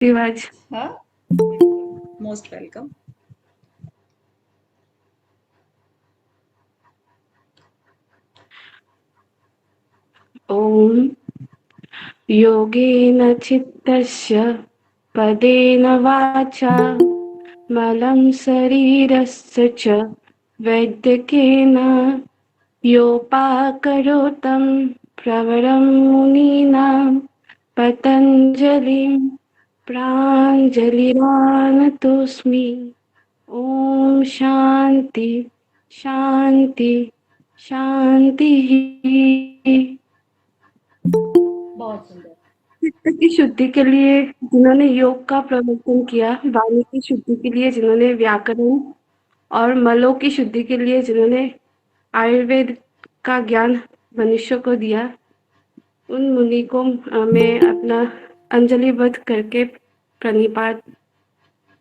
रिवाज। हाँ, most welcome. ओम योगेन चित्तस्य पदेन वाचा मलं शरीरस्य च वैद्यकेन योपाकरोतं प्रवरं मुनीनां पतञ्जलिं प्राञ्जलिरानतोऽस्मि। ओम शांति शांति शांति। बहुत सुंदर। चित्त की शुद्धि के लिए जिन्होंने योग का प्रवर्तन किया, वाणी की शुद्धि के लिए जिन्होंने व्याकरण, और मलों की शुद्धि के लिए जिन्होंने आयुर्वेद का ज्ञान मनुष्य को दिया, उन मुनि को मैं अपना अंजलिबद्ध करके प्रणिपात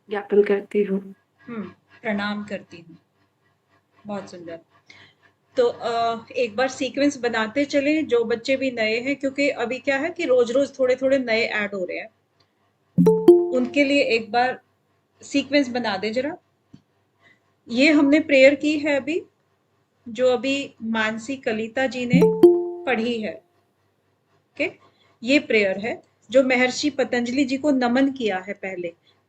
ज्ञापन करती हूँ। प्रणाम करती हूँ। बहुत सुंदर। तो एक बार सीक्वेंस बनाते चले, जो बच्चे भी नए हैं, क्योंकि अभी क्या है कि रोज रोज थोड़े थोड़े नए ऐड हो रहे हैं, उनके लिए एक बार सीक्वेंस बना दे जरा। ये हमने प्रेयर की है अभी, जो अभी मानसी कलिता जी ने पढ़ी है। ओके, ये प्रेयर है जो महर्षि पतंजलि जी को नमन किया है।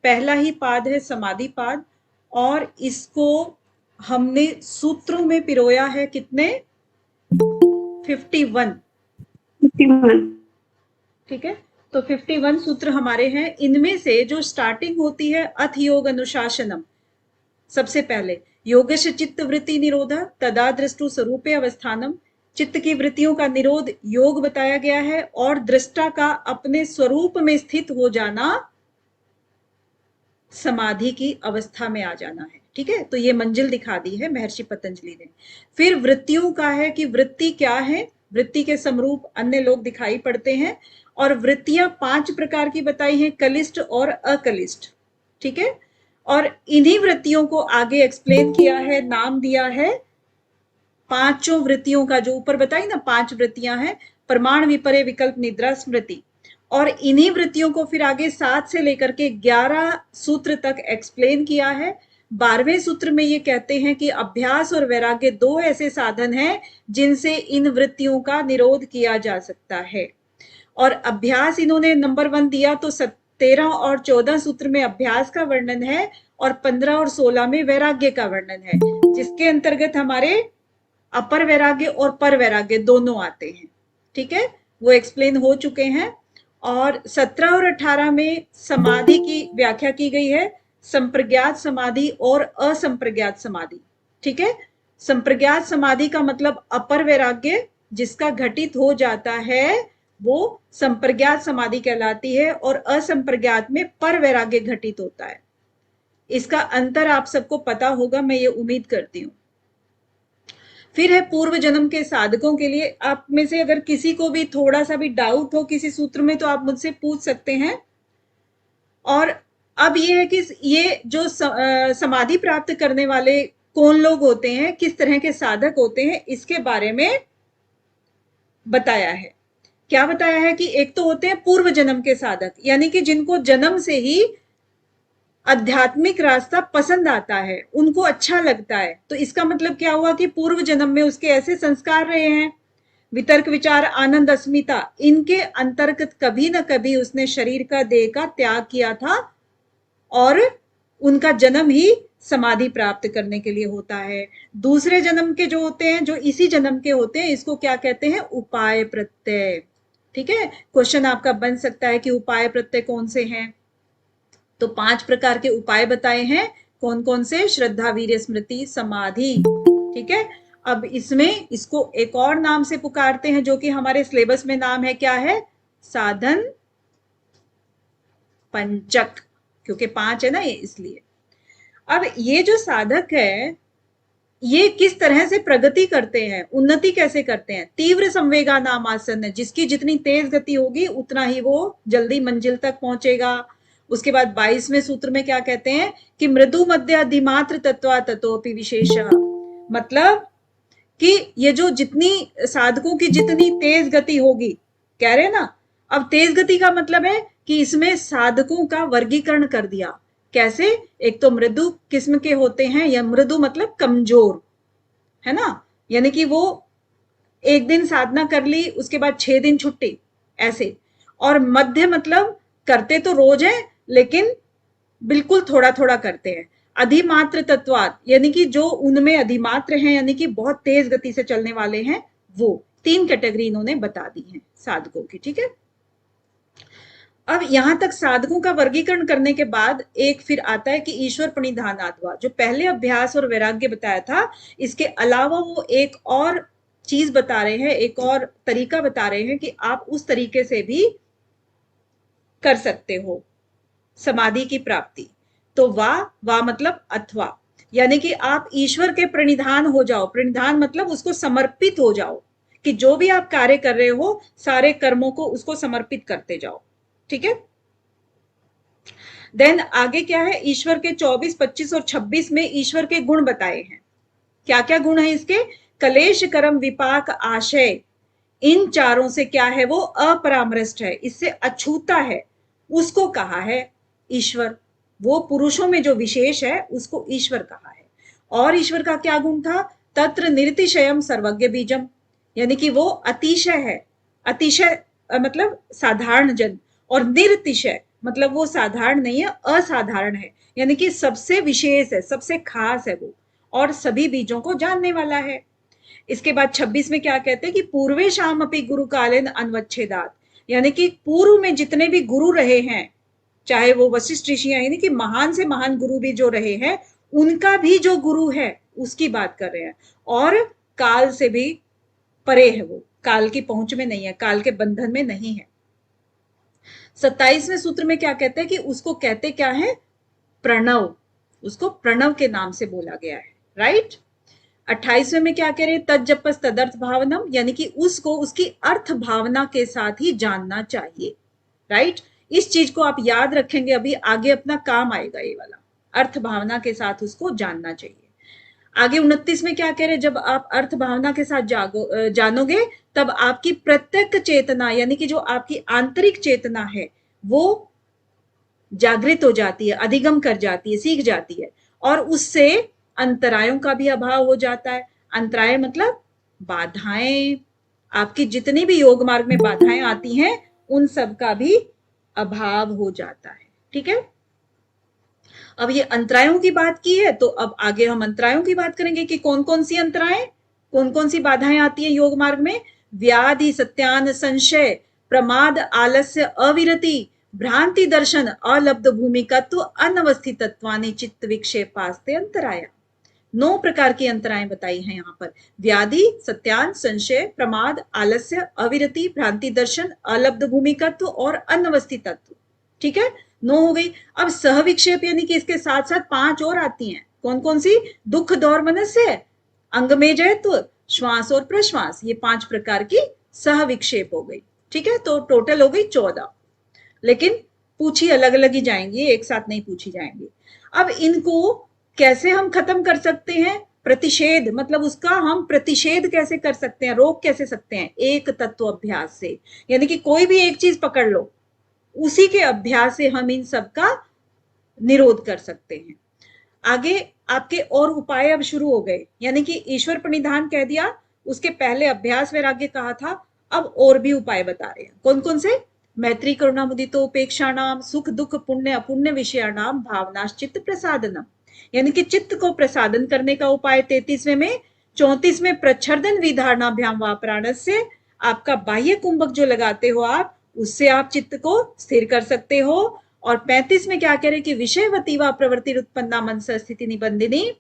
पहला ही पाद है समाधि पाद, और इसको हमने सूत्रों में पिरोया है। कितने? 51। ठीक है, तो 51 सूत्र हमारे हैं। इनमें से जो स्टार्टिंग होती है अथ योग अनुशासनम, सबसे पहले योगश चित्त वृत्ति निरोध तदा दृष्टु स्वरूपे अवस्थानम, चित्त की वृत्तियों का निरोध योग बताया गया है, और दृष्टा का अपने स्वरूप में स्थित हो जाना समाधि की अवस्था में आ जाना है। ठीक है, तो ये मंजिल दिखा दी है महर्षि पतंजलि ने। फिर वृत्तियों का है कि वृत्ति क्या है, वृत्ति के समरूप अन्य लोग दिखाई पड़ते हैं, और वृत्तियां 5 प्रकार की बताई हैं, कलिष्ठ और अकलिष्ठ। ठीक है, और इन्हीं वृत्तियों को आगे एक्सप्लेन किया है, नाम दिया है पांचों वृत्तियों का। जो ऊपर बताई ना 5 वृत्तियां हैं, प्रमाण विपर्य विकल्प निद्रा स्मृति, और इन्हीं वृत्तियों को फिर आगे 7 से लेकर के 11 सूत्र तक एक्सप्लेन किया है। 12वें सूत्र में ये कहते हैं कि अभ्यास और वैराग्य 2 ऐसे साधन हैं जिनसे इन वृत्तियों का निरोध किया जा सकता है। और अभ्यास इन्होंने नंबर 1 दिया, तो 13 और 14 सूत्र में अभ्यास का वर्णन है, और 15 और 16 में वैराग्य का वर्णन है, जिसके अंतर्गत हमारे अपर वैराग्य और पर वैराग्य दोनों आते हैं। ठीक है, वो एक्सप्लेन हो चुके हैं। और 17 और 18 में समाधि की व्याख्या की गई है, संप्रज्ञात समाधि और असंप्रज्ञात समाधि। ठीक है, संप्रज्ञात समाधि का मतलब अपर वैराग्य जिसका घटित हो जाता है वो संप्रज्ञात समाधि कहलाती है, और असंप्रज्ञात में पर वैराग्य घटित होता है। इसका अंतर आप सबको पता होगा, मैं ये उम्मीद करती हूं। फिर है पूर्व जन्म के साधकों के लिए। आप में से अगर किसी को भी थोड़ा सा भी डाउट हो किसी सूत्र में, तो आप मुझसे पूछ सकते हैं। और अब ये है कि ये जो समाधि प्राप्त करने वाले कौन लोग होते हैं, किस तरह के साधक होते हैं, इसके बारे में बताया है। क्या बताया है कि एक तो होते हैं पूर्व जन्म के साधक, यानी कि जिनको जन्म से ही आध्यात्मिक रास्ता पसंद आता है, उनको अच्छा लगता है। तो इसका मतलब क्या हुआ कि पूर्व जन्म में उसके ऐसे संस्कार रहे हैं, वितर्क विचार आनंद अस्मिता, इनके अंतर्गत कभी ना कभी उसने शरीर का देह का त्याग किया था, और उनका जन्म ही समाधि प्राप्त करने के लिए होता है। दूसरे जन्म के जो होते हैं, जो इसी जन्म के होते हैं, इसको क्या कहते हैं? उपाय प्रत्यय। ठीक है, क्वेश्चन आपका बन सकता है कि उपाय प्रत्यय कौन से हैं। तो 5 प्रकार के उपाय बताए हैं। कौन कौन से? श्रद्धा, वीर्य, स्मृति, समाधि। ठीक है, अब इसमें इसको एक और नाम से पुकारते हैं, जो कि हमारे सिलेबस में नाम है। क्या है? साधन पंचक, क्योंकि 5 है ना ये, इसलिए। अब ये जो साधक है, ये किस तरह से प्रगति करते हैं, उन्नति कैसे करते हैं? तीव्र संवेगा नाम आसन, जिसकी जितनी तेज गति होगी उतना ही वो जल्दी मंजिल तक पहुंचेगा। उसके बाद 22वें सूत्र में क्या कहते हैं कि मृदु मध्य अधिमात्र तत्वा ततोपि विशेष, मतलब कि ये जो जितनी साधकों की जितनी तेज गति होगी, कह रहे हैं ना। अब तेज गति का मतलब है कि इसमें साधकों का वर्गीकरण कर दिया। कैसे? एक तो मृदु किस्म के होते हैं, या मृदु मतलब कमजोर, है ना, यानी कि वो एक दिन साधना कर ली, उसके बाद 6 दिन छुट्टी, ऐसे। और मध्य मतलब करते तो रोज है, लेकिन बिल्कुल थोड़ा थोड़ा करते हैं। अधिमात्र तत्वात, यानी कि जो उनमें अधिमात्र हैं, यानी कि बहुत तेज गति से चलने वाले हैं, वो 3 कैटेगरी इन्होंने बता दी है साधकों की। ठीक है, अब यहां तक साधकों का वर्गीकरण करने के बाद एक फिर आता है कि ईश्वर प्रणिधानात्वा, जो पहले अभ्यास और वैराग्य बताया था, इसके अलावा वो एक और चीज बता रहे हैं, एक और तरीका बता रहे हैं कि आप उस तरीके से भी कर सकते हो समाधि की प्राप्ति। तो वा मतलब अथवा, यानी कि आप ईश्वर के प्रणिधान हो जाओ। प्रणिधान मतलब उसको समर्पित हो जाओ, कि जो भी आप कार्य कर रहे हो सारे कर्मों को उसको समर्पित करते जाओ। ठीक है, देन आगे क्या है, ईश्वर के 24, 25 और 26 में ईश्वर के गुण बताए हैं। क्या क्या गुण है इसके? कलेश, कर्म, विपाक, आशय, इन चारों से क्या है, वो अपरामृष्ट है, इससे अछूता है, उसको कहा है ईश्वर। वो पुरुषों में जो विशेष है उसको ईश्वर कहा है। और ईश्वर का क्या गुण था? तत्र निरतिशयम सर्वज्ञ बीजम, यानी कि वो अतिशय है। अतिशय मतलब साधारण जन, और निरतिशय मतलब वो साधारण नहीं है, असाधारण है, यानी कि सबसे विशेष है, सबसे खास है वो, और सभी बीजों को जानने वाला है। इसके बाद 26 में क्या कहते हैं कि पूर्वे शाम अपनी गुरु कालीन अनवच्छेदात, यानी कि पूर्व में जितने भी गुरु रहे हैं, चाहे वो वशिष्ठ ऋषि, यानी कि महान से महान गुरु भी जो रहे हैं, उनका भी जो गुरु है उसकी बात कर रहे हैं। और काल से भी परे है, वो काल की पहुंच में नहीं है, काल के बंधन में नहीं है। 27वें सूत्र में क्या कहते हैं कि उसको कहते क्या है? प्रणव, उसको प्रणव के नाम से बोला गया है। राइट, 28वें में क्या कह रहे हैं? तज्जपस तदर्थ भावनम, यानी कि उसको उसकी अर्थ भावना के साथ ही जानना चाहिए। राइट, इस चीज को आप याद रखेंगे, अभी आगे अपना काम आएगा ये वाला, अर्थ भावना के साथ उसको जानना चाहिए। आगे 29 में क्या कह रहे हैं? जब आप अर्थ भावना के साथ जानोगे, तब आपकी प्रत्यक्ष चेतना, यानी कि जो आपकी आंतरिक चेतना है, वो जागृत हो जाती है, अधिगम कर जाती है, सीख जाती है, और उससे अंतरायों का भी अभाव हो जाता है। अंतराय मतलब बाधाएं, आपकी जितनी भी योग मार्ग में बाधाएं आती हैं, उन सब का भी अभाव हो जाता है। ठीक है, अब ये अंतरायों की बात की है, तो अब आगे हम अंतरायों की बात करेंगे कि कौन कौन सी अंतराएं, कौन कौन सी बाधाएं आती है योग मार्ग में। व्याधि, सत्यान, संशय, प्रमाद, आलस्य, अविरति, भ्रांति दर्शन, अलब्ध भूमिकत्व, अनवस्थितत्वानि, चित्त विक्षेपास्ते अंतराया। 9 प्रकार की अंतराएं बताई हैं यहाँ पर। व्याधि, सत्यान, संशय, प्रमाद, आलस्य, अविरति, भ्रांति दर्शन, अलब्ध भूमिकत्व और अनवस्थितत्व। ठीक है, 9 हो गई। अब सहविक्षेप, यानी कि इसके साथ साथ 5 और आती हैं। कौन कौन सी? दुख, दौर, मनस्य, अंग में जयत्व, श्वास और प्रश्वास, ये 5 प्रकार की सहविक्षेप हो गई। ठीक है, तो टोटल हो गई 14, लेकिन पूछी अलग अलग ही जाएंगी, एक साथ नहीं पूछी जाएंगी। अब इनको कैसे हम खत्म कर सकते हैं? प्रतिषेध मतलब उसका हम प्रतिषेध कैसे कर सकते हैं, रोक कैसे सकते हैं? एक तत्व अभ्यास से, यानी कि कोई भी एक चीज पकड़ लो, उसी के अभ्यास से हम इन सब का निरोध कर सकते हैं। आगे आपके और उपाय अब शुरू हो गए, यानी कि ईश्वर प्रणिधान कह दिया, उसके पहले अभ्यास वैराग्य कहा था, अब और भी उपाय बता रहे हैं। कौन कौन से? मैत्री, करुणा, मुदितो, उपेक्षा नाम, सुख दुख, पुण्य अपुण्य विषयाणाम, भावनाश्चित्त प्रसादनम, यानी कि चित्त को प्रसादन करने का उपाय 33वें में। 34 में प्रच्छर्दन विधारणाभ्याम व प्राणस्य, आपका बाह्य कुंभक जो लगाते हो आप, उससे आप चित्त को स्थिर कर सकते हो। और 35 में क्या कह रहे हैं कि विषयवती व प्रवृत्ति उत्पन्ना मनस स्थिति निबंधिनी,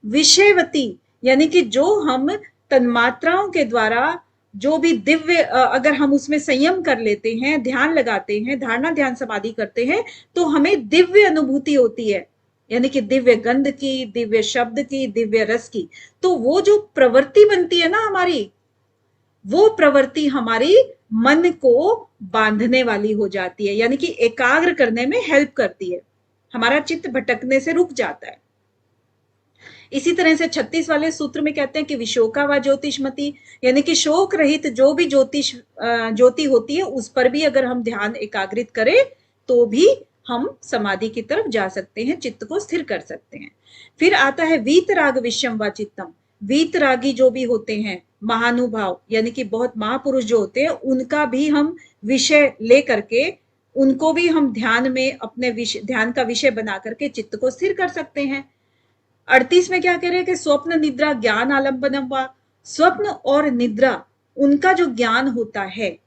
विषयवती यानी कि जो हम तन्मात्राओं के द्वारा जो भी दिव्य, अगर हम उसमें संयम कर लेते हैं, ध्यान लगाते हैं, धारणा ध्यान समाधि करते हैं, तो हमें दिव्य अनुभूति होती है, यानी कि दिव्य गंध की, दिव्य शब्द की, दिव्य रस की। तो वो जो प्रवृत्ति बनती है ना हमारी, वो प्रवृत्ति हमारी मन को बांधने वाली हो जाती है, यानी कि एकाग्र करने में हेल्प करती है, हमारा चित्त भटकने से रुक जाता है। इसी तरह से 36 वाले सूत्र में कहते हैं कि विशोका व ज्योतिषमती, यानी कि शोक रहित जो भी ज्योति होती है, उस पर भी अगर हम ध्यान एकाग्रित करें तो भी हम समाधि की तरफ जा सकते हैं, चित्त को स्थिर कर सकते हैं। फिर आता है वीतराग विषम व चित्तम। वीतरागी जो भी होते हैं महानुभाव, यानी कि बहुत महापुरुष जो होते हैं, उनका भी हम विषय ले करके, उनको भी हम ध्यान में अपने विषय, ध्यान का विषय बना करके चित्त को स्थिर कर सकते हैं। 38 में क्या कह रहे हैं कि स्वप्न निद्रा ज्ञान आलंबनम व, स्वप्न और निद्रा उनका जो ज्ञान होता है,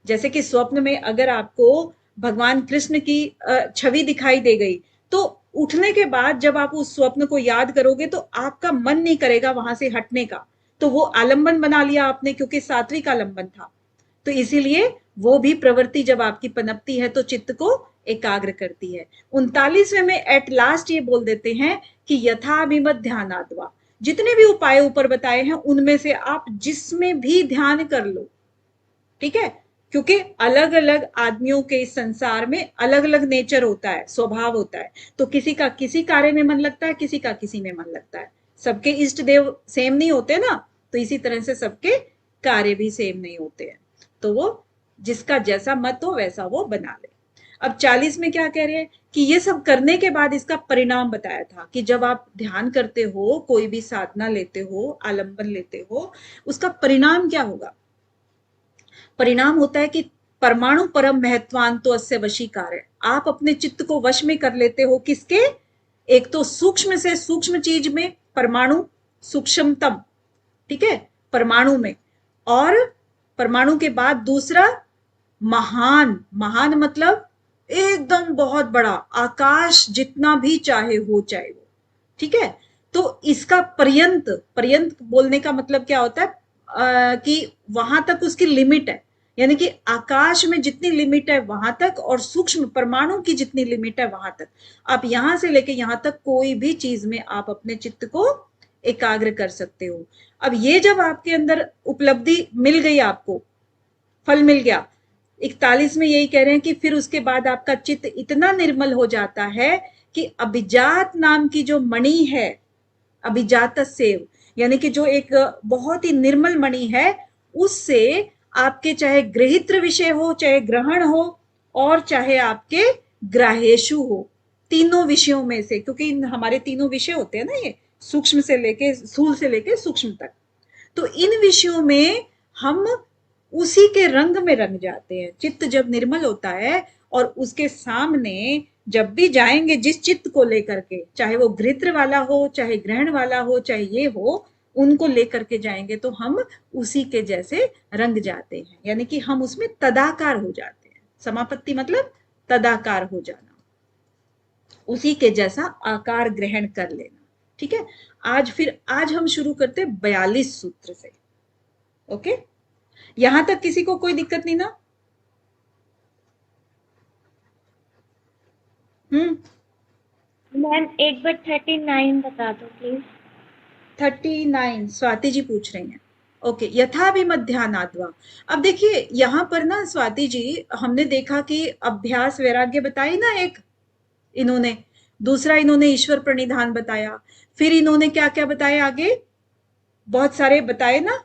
जैसे कि स्वप्न में अगर आपको भगवान कृष्ण की छवि दिखाई दे गई, तो उठने के बाद जब आप उस स्वप्न को याद करोगे तो आपका मन नहीं करेगा वहां से हटने का, तो वो आलंबन बना लिया आपने, क्योंकि सात्विक आलंबन था। तो इसीलिए वो भी प्रवृत्ति जब आपकी पनपती है तो चित्त को एकाग्र करती है। 39वें में एट लास्ट ये बोल देते हैं कि यथाभिमत ध्यानाद्वा, जितने भी उपाय ऊपर बताए हैं उनमें से आप जिसमें भी ध्यान कर लो, ठीक है, क्योंकि अलग अलग आदमियों के इस संसार में अलग अलग नेचर होता है, स्वभाव होता है। तो किसी का किसी कार्य में मन लगता है, किसी का किसी में मन लगता है। सबके इष्ट देव सेम नहीं होते ना, तो इसी तरह से सबके कार्य भी सेम नहीं होते हैं। तो वो जिसका जैसा मत हो वैसा वो बना ले। अब 40 में क्या कह रहे हैं कि ये सब करने के बाद इसका परिणाम बताया था कि जब आप ध्यान करते हो, कोई भी साधना लेते हो, आलंबन लेते हो, उसका परिणाम क्या होगा? परिणाम होता है कि परमाणु परम महत्वान तो अस्य वशीकार है। आप अपने चित्त को वश में कर लेते हो, किसके? एक तो सूक्ष्म से सूक्ष्म चीज में, परमाणु सूक्ष्मतम, ठीक है, परमाणु में, और परमाणु के बाद दूसरा महान। महान मतलब एकदम बहुत बड़ा, आकाश जितना भी चाहे हो चाहे वो, ठीक है। तो इसका पर्यंत, पर्यंत बोलने का मतलब क्या होता है कि वहां तक उसकी लिमिट है, यानी कि आकाश में जितनी लिमिट है वहां तक, और सूक्ष्म परमाणु की जितनी लिमिट है वहां तक, आप यहां से लेके यहां तक कोई भी चीज में आप अपने चित्त को एकाग्र कर सकते हो। अब ये जब आपके अंदर उपलब्धि मिल गई, आपको फल मिल गया, 41 में यही कह रहे हैं कि फिर उसके बाद आपका चित्त इतना निर्मल हो जाता है कि अभिजात नाम की जो मणि है, अभिजात सेव, यानी कि जो एक बहुत ही निर्मल मणि है, उससे आपके चाहे गृहित्र विषय हो, चाहे ग्रहण हो, और चाहे आपके ग्राहेशु हो, तीनों विषयों में से, क्योंकि हमारे तीनों विषय होते हैं ना, ये सूक्ष्म से लेके, स्थूल से लेके सूक्ष्म तक, तो इन विषयों में हम उसी के रंग में रंग जाते हैं। चित्त जब निर्मल होता है और उसके सामने जब भी जाएंगे जिस चित्त को लेकर के, चाहे वो गृत्र वाला हो, चाहे ग्रहण वाला हो, चाहे ये हो, उनको लेकर के जाएंगे तो हम उसी के जैसे रंग जाते हैं, यानी कि हम उसमें तदाकार हो जाते हैं। समापत्ति मतलब तदाकार हो जाना, उसी के जैसा आकार ग्रहण कर लेना, ठीक है। आज हम शुरू करते हैं 42 सूत्र से। ओके, यहां तक किसी को कोई दिक्कत नहीं ना? मैम एक बार 39 बता दो प्लीज। 39 स्वाति जी पूछ रही हैं। ओके, यथाभिमध्यानाद्वा। अब देखिए यहां पर ना स्वाति जी, हमने देखा कि अभ्यास वैराग्य बताई ना एक इन्होंने, दूसरा इन्होंने ईश्वर प्रणिधान बताया, फिर इन्होंने क्या क्या बताया आगे, बहुत सारे बताए ना।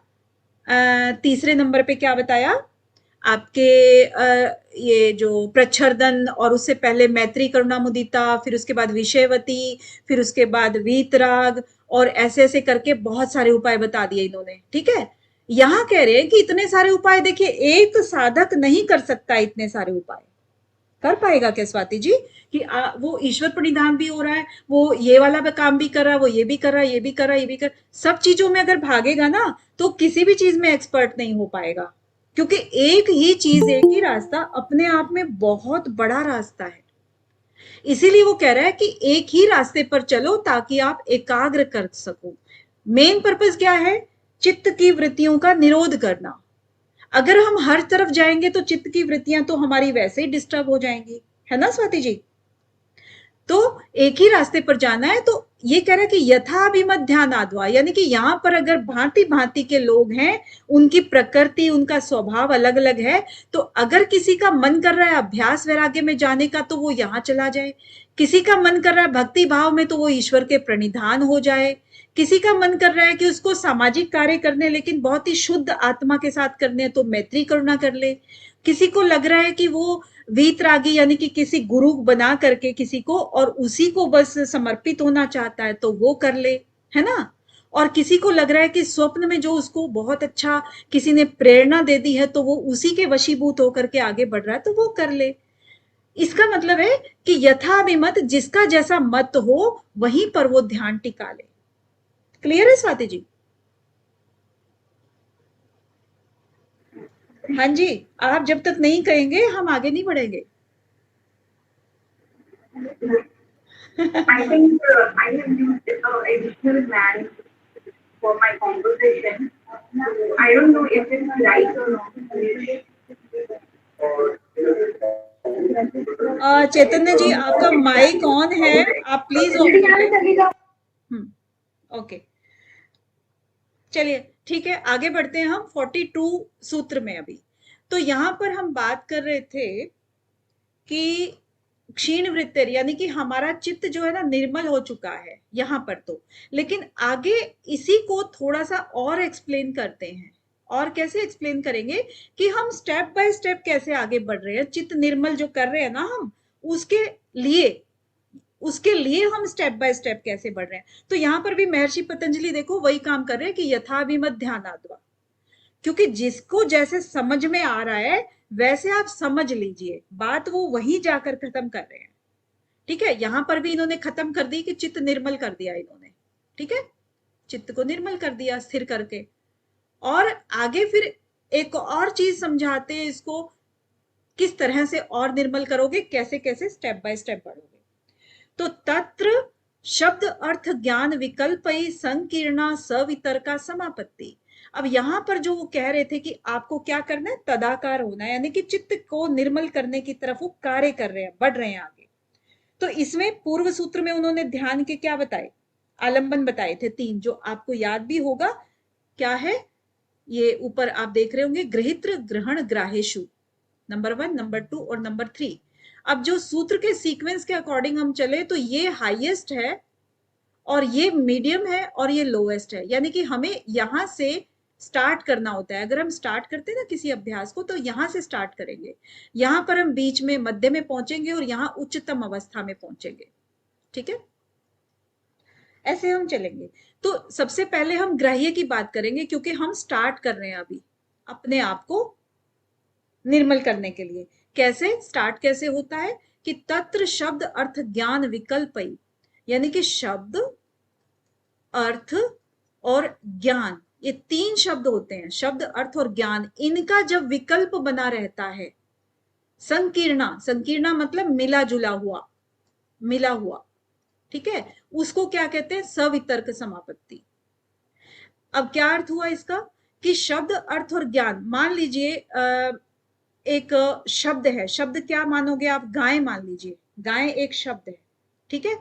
तीसरे नंबर पे क्या बताया आपके, ये जो प्रच्छर्दन, और उससे पहले मैत्री करुणा मुदिता, फिर उसके बाद विषयवती, फिर उसके बाद वीतराग, और ऐसे ऐसे करके बहुत सारे उपाय बता दिए इन्होंने, ठीक है। यहां कह रहे हैं कि इतने सारे उपाय, देखिए एक साधक नहीं कर सकता इतने सारे उपाय, कर पाएगा क्या स्वाति जी? कि वो ईश्वर प्रणिधान भी हो रहा है, वो ये वाला काम भी कर रहा है, वो ये भी कर रहा है, ये भी कर रहा है, ये भी कर, सब चीजों में अगर भागेगा ना तो किसी भी चीज में एक्सपर्ट नहीं हो पाएगा, क्योंकि एक ही चीज, एक ही रास्ता अपने आप में बहुत बड़ा रास्ता है। इसीलिए वो कह रहा है कि एक ही रास्ते पर चलो ताकि आप एकाग्र कर सको। मेन पर्पस क्या है? चित्त की वृत्तियों का निरोध करना। अगर हम हर तरफ जाएंगे तो चित्त की वृत्तियां तो हमारी वैसे ही डिस्टर्ब हो जाएंगी, है ना स्वाति जी? तो एक ही रास्ते पर जाना है। तो ये कह रहा है कि यथाभिमत ध्यानाद्वा, यानी कि यहां पर अगर भांति भांति के लोग हैं, उनकी प्रकृति, उनका स्वभाव अलग अलग है, तो अगर किसी का मन कर रहा है अभ्यास वैराग्य में जाने का तो वो यहां चला जाए, किसी का मन कर रहा है भक्ति भाव में तो वो ईश्वर के प्रणिधान हो जाए, किसी का मन कर रहा है कि उसको सामाजिक कार्य करने लेकिन बहुत ही शुद्ध आत्मा के साथ करने तो मैत्री करुणा कर ले, किसी को लग रहा है कि वो वीतरागी यानी कि किसी गुरु बना करके किसी को और उसी को बस समर्पित होना चाहता है तो वो कर ले, है ना। और किसी को लग रहा है कि स्वप्न में जो उसको बहुत अच्छा किसी ने प्रेरणा दे दी है तो वो उसी के वशीभूत होकर के आगे बढ़ रहा है तो वो कर ले। इसका मतलब है कि यथाभिमत, जिसका जैसा मत हो वहीं पर वो ध्यान टिका ले। क्लियर है स्वाति जी? हाँ जी, आप जब तक नहीं कहेंगे हम आगे नहीं बढ़ेंगे। I think I have used additional plans for my conversation. I don't know if it's right or not. Chaitanya ji, आपका माइक ऑन है, आप प्लीज ऑफ कर दें। ओके, चलिए ठीक है, आगे बढ़ते हैं हम 42 सूत्र में। अभी तो यहां पर हम बात कर रहे थे कि क्षीण वृत्तिर यानी कि हमारा चित्त जो है ना निर्मल हो चुका है यहां पर तो, लेकिन आगे इसी को थोड़ा सा और एक्सप्लेन करते हैं। और कैसे एक्सप्लेन करेंगे कि हम स्टेप बाय स्टेप कैसे आगे बढ़ रहे हैं, चित्त निर्मल जो कर रहे हैं ना हम, उसके लिए हम स्टेप बाय स्टेप कैसे बढ़ रहे हैं। तो यहां पर भी महर्षि पतंजलि देखो वही काम कर रहे हैं कि यथाभिमत ध्यानाद्वा, क्योंकि जिसको जैसे समझ में आ रहा है वैसे आप समझ लीजिए, बात वो वहीं जाकर खत्म कर रहे हैं। ठीक है, यहां पर भी इन्होंने खत्म कर दी कि चित्त निर्मल कर दिया इन्होंने। ठीक है, चित्त को निर्मल कर दिया स्थिर करके, और आगे फिर एक और चीज समझाते हैं इसको, किस तरह से और निर्मल करोगे, कैसे कैसे स्टेप बाय स्टेप बढ़ोगे। तो तत्र शब्द अर्थ ज्ञान विकल्पई संकीर्णा सवितर्का समापत्ति। अब यहां पर जो वो कह रहे थे कि आपको क्या करना है, तदाकार होना है, यानी कि चित्त को निर्मल करने की तरफ वो कार्य कर रहे हैं, बढ़ रहे हैं आगे। तो इसमें पूर्व सूत्र में उन्होंने ध्यान के क्या बताए, आलंबन बताए थे 3, जो आपको याद भी होगा। क्या है ये, ऊपर आप देख रहे होंगे, गृहित्र ग्रहण ग्राहेशु, नंबर 1, नंबर 2 और नंबर 3। अब जो सूत्र के सीक्वेंस के अकॉर्डिंग हम चले तो ये हाईएस्ट है और ये मीडियम है और ये लोएस्ट है, यानी कि हमें यहां से स्टार्ट करना होता है। अगर हम स्टार्ट करते हैं ना किसी अभ्यास को तो यहां से स्टार्ट करेंगे, यहां पर हम बीच में मध्य में पहुंचेंगे और यहां उच्चतम अवस्था में पहुंचेंगे। ठीक है, ऐसे हम चलेंगे। तो सबसे पहले हम ग्राह्य की बात करेंगे, क्योंकि हम स्टार्ट कर रहे हैं अभी अपने आप को निर्मल करने के लिए। कैसे स्टार्ट कैसे होता है कि तत्र शब्द अर्थ ज्ञान विकल्पई, यानी कि शब्द अर्थ और ज्ञान, ये 3 शब्द होते हैं, शब्द अर्थ और ज्ञान, इनका जब विकल्प बना रहता है, संकीर्णा, संकीर्णा मतलब मिला जुला हुआ, मिला हुआ, ठीक है, उसको क्या कहते हैं, सवितर्क समापत्ति। अब क्या अर्थ हुआ इसका कि शब्द अर्थ और ज्ञान, मान लीजिए एक शब्द है, शब्द क्या मानोगे आप, गाय मान लीजिए, गाय एक शब्द है। ठीक है,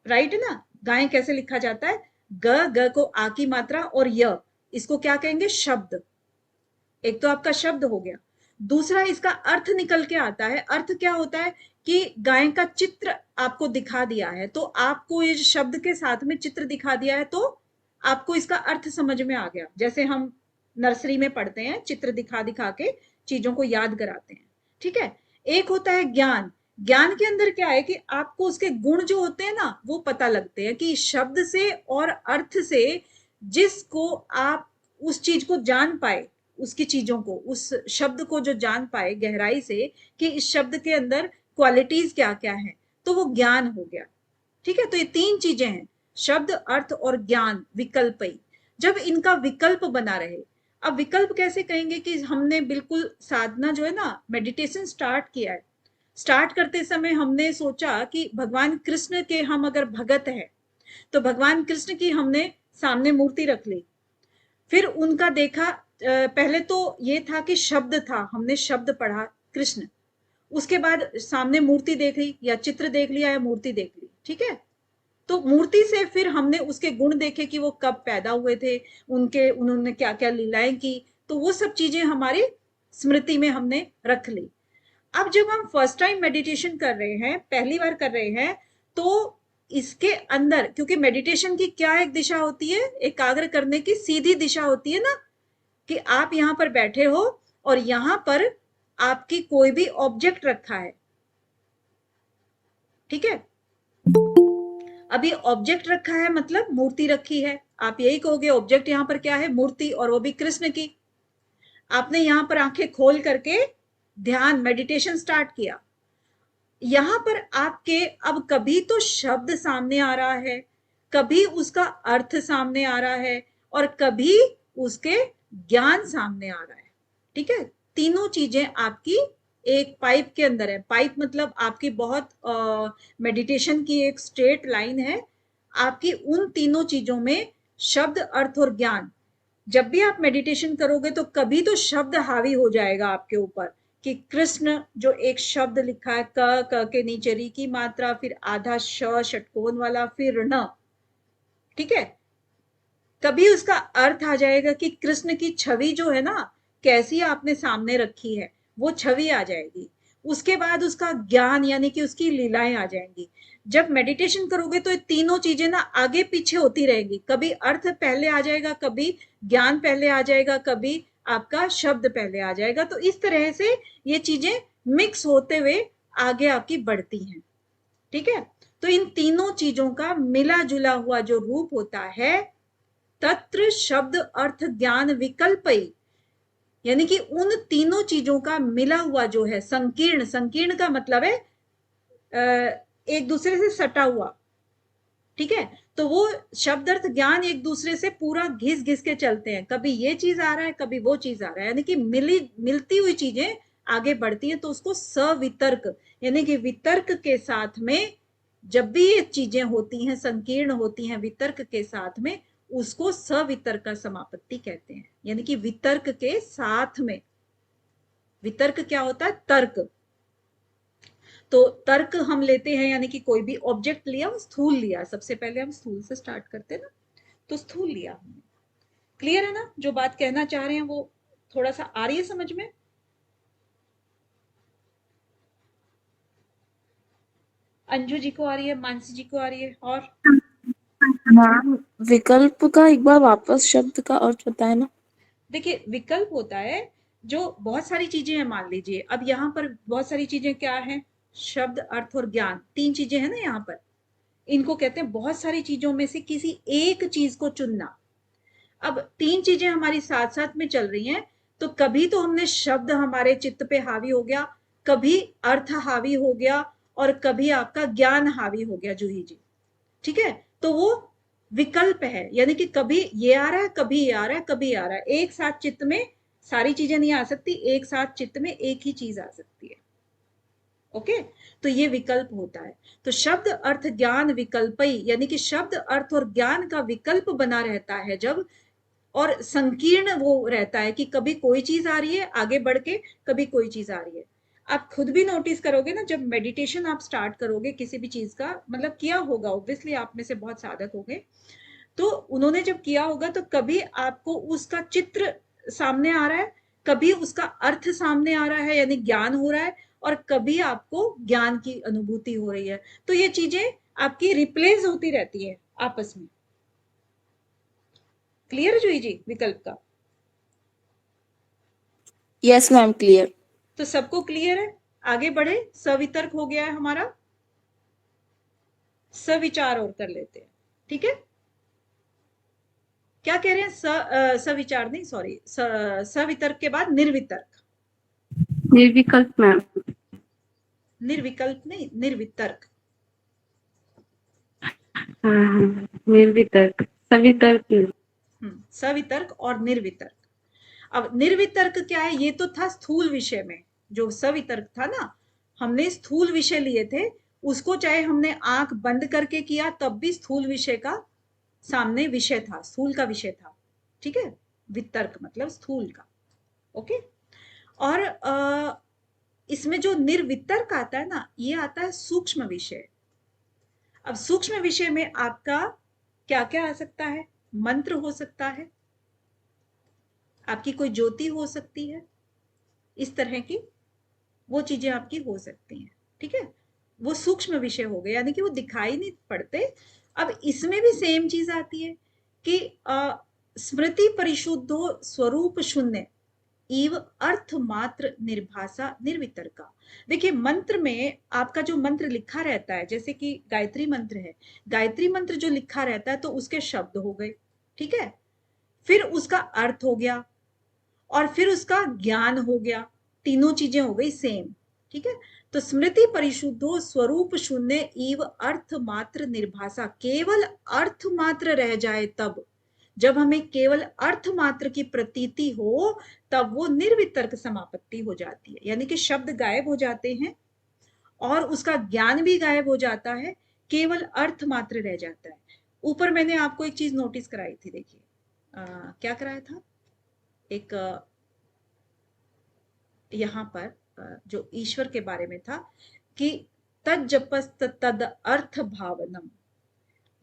राइट ना, गाय कैसे लिखा जाता है, ग को आ की मात्रा और य, इसको क्या कहेंगे, शब्द। एक तो आपका शब्द हो गया, दूसरा इसका अर्थ निकल के आता है। अर्थ क्या होता है कि गाय का चित्र आपको दिखा दिया है, तो आपको ये शब्द के साथ में चित्र दिखा दिया है तो आपको इसका अर्थ समझ में आ गया। जैसे हम नर्सरी में पढ़ते हैं, चित्र दिखा दिखा के चीजों को याद कराते हैं। ठीक है, एक होता है ज्ञान। ज्ञान के अंदर क्या है कि आपको उसके गुण जो होते हैं ना वो पता लगते हैं, कि शब्द से और अर्थ से जिसको आप उस चीज को जान पाए, उसकी चीजों को, उस शब्द को जो जान पाए गहराई से कि इस शब्द के अंदर क्वालिटीज क्या क्या हैं, तो वो ज्ञान हो गया। ठीक है, तो ये 3 चीजें हैं, शब्द अर्थ और ज्ञान विकल्पई। जब इनका विकल्प बना रहे, अब विकल्प कैसे कहेंगे कि हमने बिल्कुल साधना जो है ना, मेडिटेशन स्टार्ट किया है, स्टार्ट करते समय हमने सोचा कि भगवान कृष्ण के हम अगर भगत हैं तो भगवान कृष्ण की हमने सामने मूर्ति रख ली, फिर उनका देखा, पहले तो ये था कि शब्द था, हमने शब्द पढ़ा कृष्ण, उसके बाद सामने मूर्ति देख ली या चित्र देख लिया या मूर्ति देख ली। ठीक है, तो मूर्ति से फिर हमने उसके गुण देखे कि वो कब पैदा हुए थे, उन्होंने क्या क्या लीलाएं की, तो वो सब चीजें हमारी स्मृति में हमने रख ली। अब जब हम फर्स्ट टाइम मेडिटेशन कर रहे हैं, पहली बार कर रहे हैं, तो इसके अंदर, क्योंकि मेडिटेशन की क्या एक दिशा होती है, एकाग्र करने की सीधी दिशा होती है ना, कि आप यहाँ पर बैठे हो और यहाँ पर आपकी कोई भी ऑब्जेक्ट रखा है, ठीक है। अभी ऑब्जेक्ट रखा है मतलब मूर्ति रखी है, आप यही कहोगे ऑब्जेक्ट यहाँ पर क्या है, मूर्ति, और वो भी कृष्ण की। आपने यहाँ पर आंखें खोल करके ध्यान मेडिटेशन स्टार्ट किया, यहां पर आपके अब कभी तो शब्द सामने आ रहा है, कभी उसका अर्थ सामने आ रहा है, और कभी उसके ज्ञान सामने आ रहा है, ठीक है। तीनों चीजें आपकी एक पाइप के अंदर है। पाइप मतलब आपकी बहुत मेडिटेशन की एक स्ट्रेट लाइन है, आपकी उन तीनों चीजों में शब्द, अर्थ और ज्ञान। जब भी आप मेडिटेशन करोगे तो कभी तो शब्द हावी हो जाएगा आपके ऊपर, कि कृष्ण जो एक शब्द लिखा है, क के नीचे री की मात्रा, फिर आधा श षटकोण वाला, फिर न, ठीक है। कभी उसका अर्थ आ जाएगा कि कृष्ण की छवि जो है ना, कैसी आपने सामने रखी है, वो छवि आ जाएगी। उसके बाद उसका ज्ञान यानी कि उसकी लीलाएं आ जाएंगी। जब मेडिटेशन करोगे तो ये तीनों चीजें ना आगे पीछे होती रहेंगी, कभी अर्थ पहले आ जाएगा, कभी ज्ञान पहले आ जाएगा, कभी आपका शब्द पहले आ जाएगा। तो इस तरह से ये चीजें मिक्स होते हुए आगे आपकी बढ़ती हैं, ठीक है। तो इन तीनों चीजों का मिला जुला हुआ जो रूप होता है, तत्र शब्द अर्थ ज्ञान विकल्पई, यानी कि उन तीनों चीजों का मिला हुआ जो है संकीर्ण, संकीर्ण का मतलब है एक दूसरे से सटा हुआ, ठीक है। तो वो शब्द अर्थ ज्ञान एक दूसरे से पूरा घिस घिस के चलते हैं, कभी ये चीज आ रहा है, कभी वो चीज आ रहा है, यानी कि मिलती हुई चीजें आगे बढ़ती हैं। तो उसको सवितर्क, यानी कि वितर्क के साथ में जब भी ये चीजें होती हैं, संकीर्ण होती हैं वितर्क के साथ में, उसको सवितर्क का समापत्ति कहते हैं। यानी कि वितर्क के साथ में, वितर्क क्या होता है, तर्क। तो तर्क हम लेते हैं, यानी कि कोई भी ऑब्जेक्ट लिया, स्थूल लिया, सबसे पहले हम स्थूल से स्टार्ट करते हैं ना, तो स्थूल लिया हमने। क्लियर है ना, जो बात कहना चाह रहे हैं वो थोड़ा सा आ रही है समझ में? अंजू जी को आ रही है, मानसी जी को आ रही है, और मैम विकल्प का एक बार वापस शब्द का अर्थ बताए ना। देखिए विकल्प होता है जो बहुत सारी चीजें हैं, मान लीजिए अब यहाँ पर बहुत सारी चीजें क्या है, शब्द, अर्थ और ज्ञान, तीन चीजें हैं ना यहाँ पर, इनको कहते हैं बहुत सारी चीजों में से किसी एक चीज को चुनना। अब तीन चीजें हमारी साथ साथ में चल रही हैं, तो कभी तो हमने शब्द हमारे चित्त पे हावी हो गया, कभी अर्थ हावी हो गया, और कभी आपका ज्ञान हावी हो गया, जूही जी, ठीक है। तो वो विकल्प है, यानी कि कभी ये आ रहा है, कभी ये आ रहा है, कभी ये आ रहा है, एक साथ चित्त में सारी चीजें नहीं आ सकती, एक साथ चित्त में एक ही चीज आ सकती है, ओके। तो ये विकल्प होता है। तो शब्द अर्थ ज्ञान विकल्पई, यानी कि शब्द अर्थ और ज्ञान का विकल्प बना रहता है जब, और संकीर्ण वो रहता है कि कभी कोई चीज आ रही है आगे बढ़ के, कभी कोई चीज आ रही है। आप खुद भी नोटिस करोगे ना, जब मेडिटेशन आप स्टार्ट करोगे किसी भी चीज का, मतलब किया होगा ऑब्वियसली, आप में से बहुत साधक हो गए, तो उन्होंने जब किया होगा तो कभी आपको उसका चित्र सामने आ रहा है, कभी उसका अर्थ सामने आ रहा है यानी ज्ञान हो रहा है, और कभी आपको ज्ञान की अनुभूति हो रही है। तो ये चीजें आपकी रिप्लेस होती रहती है आपस में। क्लियर है जोई जी विकल्प का? Yes ma'am clear. तो सबको क्लियर है, आगे बढ़े। सवितर्क हो गया है हमारा, सविचार और कर लेते हैं, ठीक है। क्या कह रहे हैं, सविचार नहीं, सॉरी, सवितर्क के बाद निर्वितर्क, निर्विकल्प मैम। निर्विकल्प नहीं, निर्वितर्क। हाँ, निर्वितर्क, सवितर्क। सवितर्क और निर्वितर्क। अब निर्वितर्क क्या है, ये तो था स्थूल विषय में, जो सवितर्क था ना, हमने स्थूल विषय लिए थे, उसको चाहे हमने आंख बंद करके किया तब भी स्थूल विषय का सामने विषय था, स्थूल का विषय था, ठीक है। वितर्क मतलब स्थूल का, ओके। और इसमें जो निर्वितर्क आता है ना, ये आता है सूक्ष्म विषय। अब सूक्ष्म विषय में आपका क्या क्या आ सकता है, मंत्र हो सकता है, आपकी कोई ज्योति हो सकती है, इस तरह की वो चीजें आपकी हो सकती हैं, ठीक है। वो सूक्ष्म विषय हो गए, यानी कि वो दिखाई नहीं पड़ते। अब इसमें भी सेम चीज आती है कि स्मृति परिशुद्धो स्वरूप शून्य, इव अर्थ मात्र निर्भाषा निर्वितर्का। देखिए मंत्र में आपका जो मंत्र लिखा रहता है, जैसे कि गायत्री मंत्र है, गायत्री मंत्र जो लिखा रहता है तो उसके शब्द हो गए, ठीक है, फिर उसका अर्थ हो गया और फिर उसका ज्ञान हो गया, तीनों चीजें हो गई सेम, ठीक है। तो स्मृति परिशुद्धो स्वरूप शून्य इव अर्थ मात्र निर्भाषा, केवल अर्थ मात्र रह जाए तब, जब हमें केवल अर्थ मात्र की प्रतीति हो तब वो निर्वितर्क समापत्ति हो जाती है, यानी कि शब्द गायब हो जाते हैं और उसका ज्ञान भी गायब हो जाता है, केवल अर्थ मात्र रह जाता है। ऊपर मैंने आपको एक चीज नोटिस कराई थी, देखिए क्या कराया था, एक यहाँ पर जो ईश्वर के बारे में था कि तज्जपस्त तद अर्थ भावनम,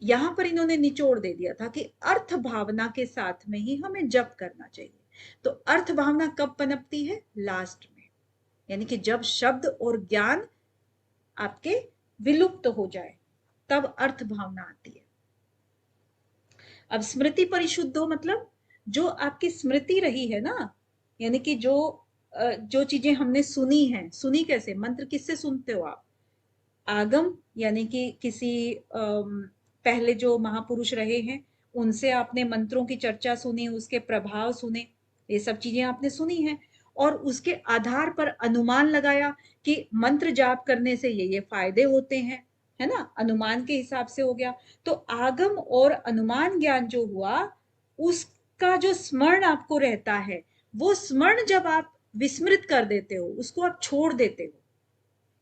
यहां पर इन्होंने निचोड़ दे दिया था कि अर्थ भावना के साथ में ही हमें जप करना चाहिए। तो अर्थ भावना कब पनपती है? लास्ट में, यानी कि जब शब्द और ज्ञान आपके विलुप्त हो जाए तब अर्थ भावना आती है। अब स्मृति परिशुद्धो मतलब जो आपकी स्मृति रही है ना, यानी कि जो चीजें हमने सुनी हैं, सुनी कैसे, मंत्र किससे सुनते हो आप? आगम, यानी कि किसी पहले जो महापुरुष रहे हैं उनसे आपने मंत्रों की चर्चा सुनी, उसके प्रभाव सुने, ये सब चीजें आपने सुनी हैं और उसके आधार पर अनुमान लगाया कि मंत्र जाप करने से ये फायदे होते हैं, है ना, अनुमान के हिसाब से हो गया। तो आगम और अनुमान ज्ञान जो हुआ उसका जो स्मरण आपको रहता है, वो स्मरण जब आप विस्मृत कर देते हो, उसको आप छोड़ देते हो,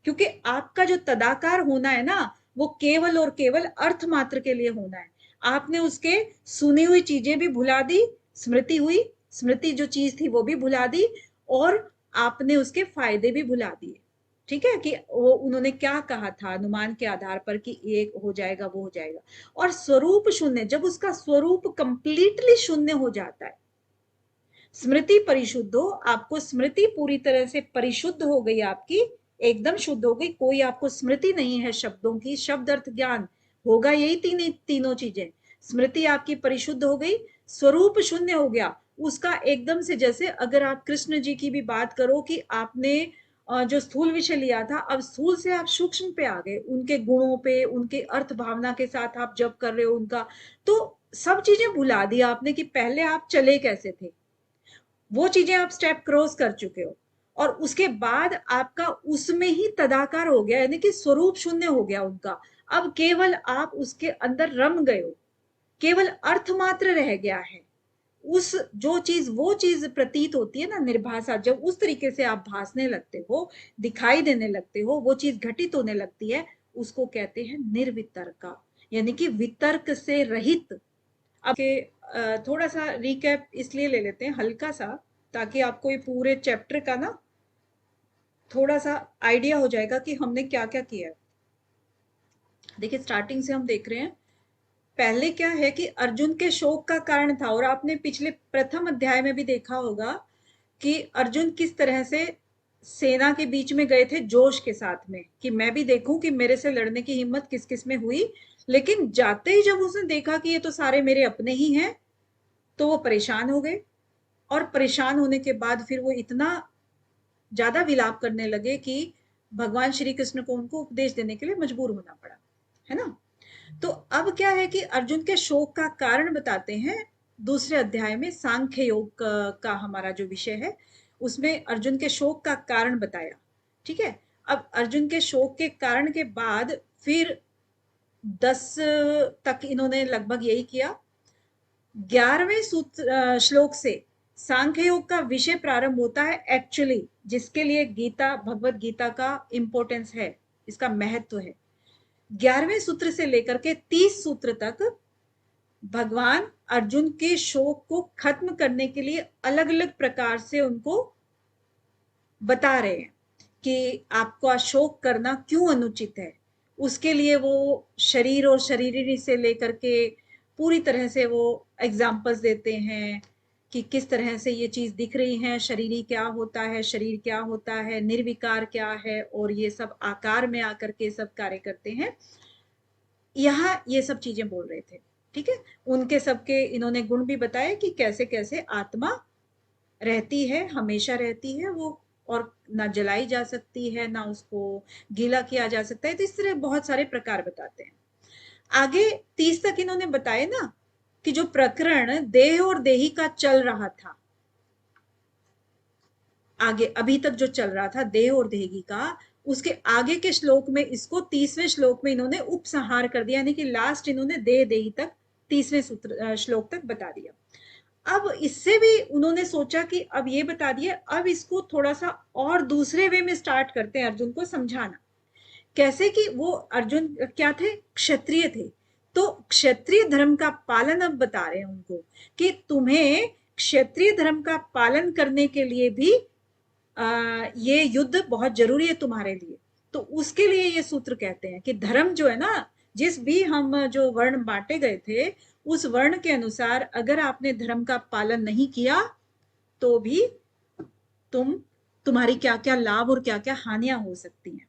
क्योंकि आपका जो तदाकार होना है ना वो केवल और केवल अर्थ मात्र के लिए होना है। आपने उसके सुनी हुई चीजें भी भुला दी, स्मृति हुई, स्मृति जो चीज थी वो भी भुला दी और आपने उसके फायदे भी भुला दिए, ठीक है, कि वो उन्होंने क्या कहा था अनुमान के आधार पर कि ये हो जाएगा वो हो जाएगा। और स्वरूप शून्य, जब उसका स्वरूप कंप्लीटली शून्य हो जाता है, स्मृति परिशुद्ध हो, आपको स्मृति पूरी तरह से परिशुद्ध हो गई, आपकी एकदम शुद्ध हो गई, कोई आपको स्मृति नहीं है शब्दों की, शब्द अर्थ ज्ञान होगा, यही तीनों चीजें, स्मृति आपकी परिशुद्ध हो गई, स्वरूप शून्य हो गया उसका एकदम से। जैसे अगर आप कृष्ण जी की भी बात करो कि आपने जो स्थूल विषय लिया था, अब स्थूल से आप सूक्ष्म पे आ गए, उनके गुणों पे, उनके अर्थ भावना के साथ आप जब कर रहे हो उनका, तो सब चीजें भुला दी आपने कि पहले आप चले कैसे थे, वो चीजें आप स्टेप क्रॉस कर चुके हो और उसके बाद आपका उसमें ही तदाकार हो गया, यानी कि स्वरूप शून्य हो गया उनका। अब केवल आप उसके अंदर रम गए हो, केवल अर्थ मात्र रह गया है। उस जो चीज वो चीज प्रतीत होती है ना निर्भाषा, जब उस तरीके से आप भासने लगते हो, दिखाई देने लगते हो, वो चीज घटित होने लगती है, उसको कहते हैं निर्वितर्का, यानी कि वितर्क से रहित। अब थोड़ा सा रिकैप इसलिए ले लेते हैं हल्का सा, ताकि आपको ये पूरे चैप्टर का ना थोड़ा सा आइडिया हो जाएगा कि हमने क्या क्या किया है। देखिए स्टार्टिंग से हम देख रहे हैं, पहले क्या है कि अर्जुन के शोक का कारण था, और आपने पिछले प्रथम अध्याय में भी देखा होगा कि अर्जुन किस तरह से सेना के बीच में गए थे जोश के साथ में कि मैं भी देखूं कि मेरे से लड़ने की हिम्मत किस किस में हुई, लेकिन जाते ही जब उसने देखा कि ये तो सारे मेरे अपने ही हैं तो वो परेशान हो गए, और परेशान होने के बाद फिर वो इतना ज्यादा विलाप करने लगे कि भगवान श्री कृष्ण को उनको उपदेश देने के लिए मजबूर होना पड़ा, है ना। तो अब क्या है कि अर्जुन के शोक का कारण बताते हैं दूसरे अध्याय में, सांख्य योग का हमारा जो विषय है उसमें अर्जुन के शोक का कारण बताया, ठीक है। अब अर्जुन के शोक के कारण के बाद फिर 10 तक इन्होंने लगभग यही किया। 11वें सूत्र श्लोक से सांख्य योग का विषय प्रारंभ होता है एक्चुअली, जिसके लिए गीता, भगवत गीता का इंपॉर्टेंस है, इसका महत्व है। 11वें सूत्र से लेकर के 30 सूत्र तक भगवान अर्जुन के शोक को खत्म करने के लिए अलग अलग प्रकार से उनको बता रहे हैं कि आपको शोक करना क्यों अनुचित है। उसके लिए वो शरीर और शरीरी से लेकर के पूरी तरह से वो एग्जाम्पल्स देते हैं कि किस तरह से ये चीज दिख रही है, शरीरी क्या होता है, शरीर क्या होता है, निर्विकार क्या है, और ये सब आकार में आकर के सब कार्य करते हैं। यहाँ ये सब चीजें बोल रहे थे, ठीक है। उनके सबके इन्होंने गुण भी बताए कि कैसे कैसे आत्मा रहती है, हमेशा रहती है वो, और ना जलाई जा सकती है, ना उसको गीला किया जा सकता है। तो इस तरह बहुत सारे प्रकार बताते हैं। आगे 30 तक इन्होंने बताए ना कि जो प्रकरण देह और देही का चल रहा था, आगे अभी तक जो चल रहा था देह और देही का, उसके आगे के श्लोक में इसको 30वें श्लोक में इन्होंने उपसंहार कर दिया, यानी कि लास्ट इन्होंने देह देही तक 30वें सूत्र श्लोक तक बता दिया। अब इससे भी उन्होंने सोचा कि अब ये बता दिया, अब इसको थोड़ा सा और दूसरे वे में स्टार्ट करते हैं अर्जुन को समझाना। कैसे कि वो अर्जुन क्या थे, क्षत्रिय थे, तो क्षत्रिय धर्म का पालन अब बता रहे हैं उनको कि तुम्हें क्षत्रिय धर्म का पालन करने के लिए भी ये युद्ध बहुत जरूरी है तुम्हारे लिए। तो उसके लिए ये सूत्र कहते हैं कि धर्म जो है ना, जिस भी हम जो वर्ण बांटे गए थे उस वर्ण के अनुसार अगर आपने धर्म का पालन नहीं किया तो भी तुम्हारी क्या क्या लाभ और क्या क्या हानियां हो सकती हैं,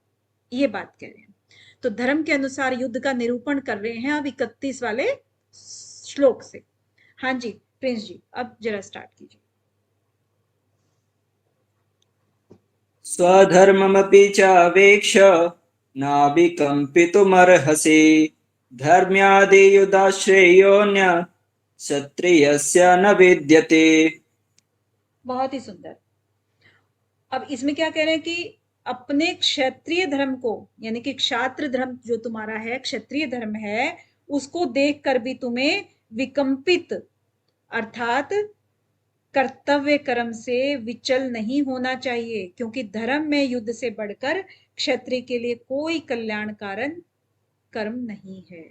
ये बात कह रहे हैं। तो धर्म के अनुसार युद्ध का निरूपण कर रहे हैं अब 31 वाले श्लोक से। हाँ जी प्रिंस जी, अब जरा स्टार्ट कीजिए। स्वधर्ममपि चावेक्ष नाभिकम्पितुमर्हसि धर्म्यादियुधाश्रेयोऽन्य क्षत्रियस्य न विद्यते। बहुत ही सुंदर। अब इसमें क्या कह रहे हैं कि अपने क्षत्रिय धर्म को, यानी कि क्षात्र धर्म जो तुम्हारा है, क्षत्रिय धर्म है, उसको देखकर भी तुम्हें विकंपित अर्थात कर्तव्य कर्म से विचल नहीं होना चाहिए, क्योंकि धर्म में युद्ध से बढ़कर क्षत्रिय के लिए कोई कल्याणकारक कर्म नहीं है।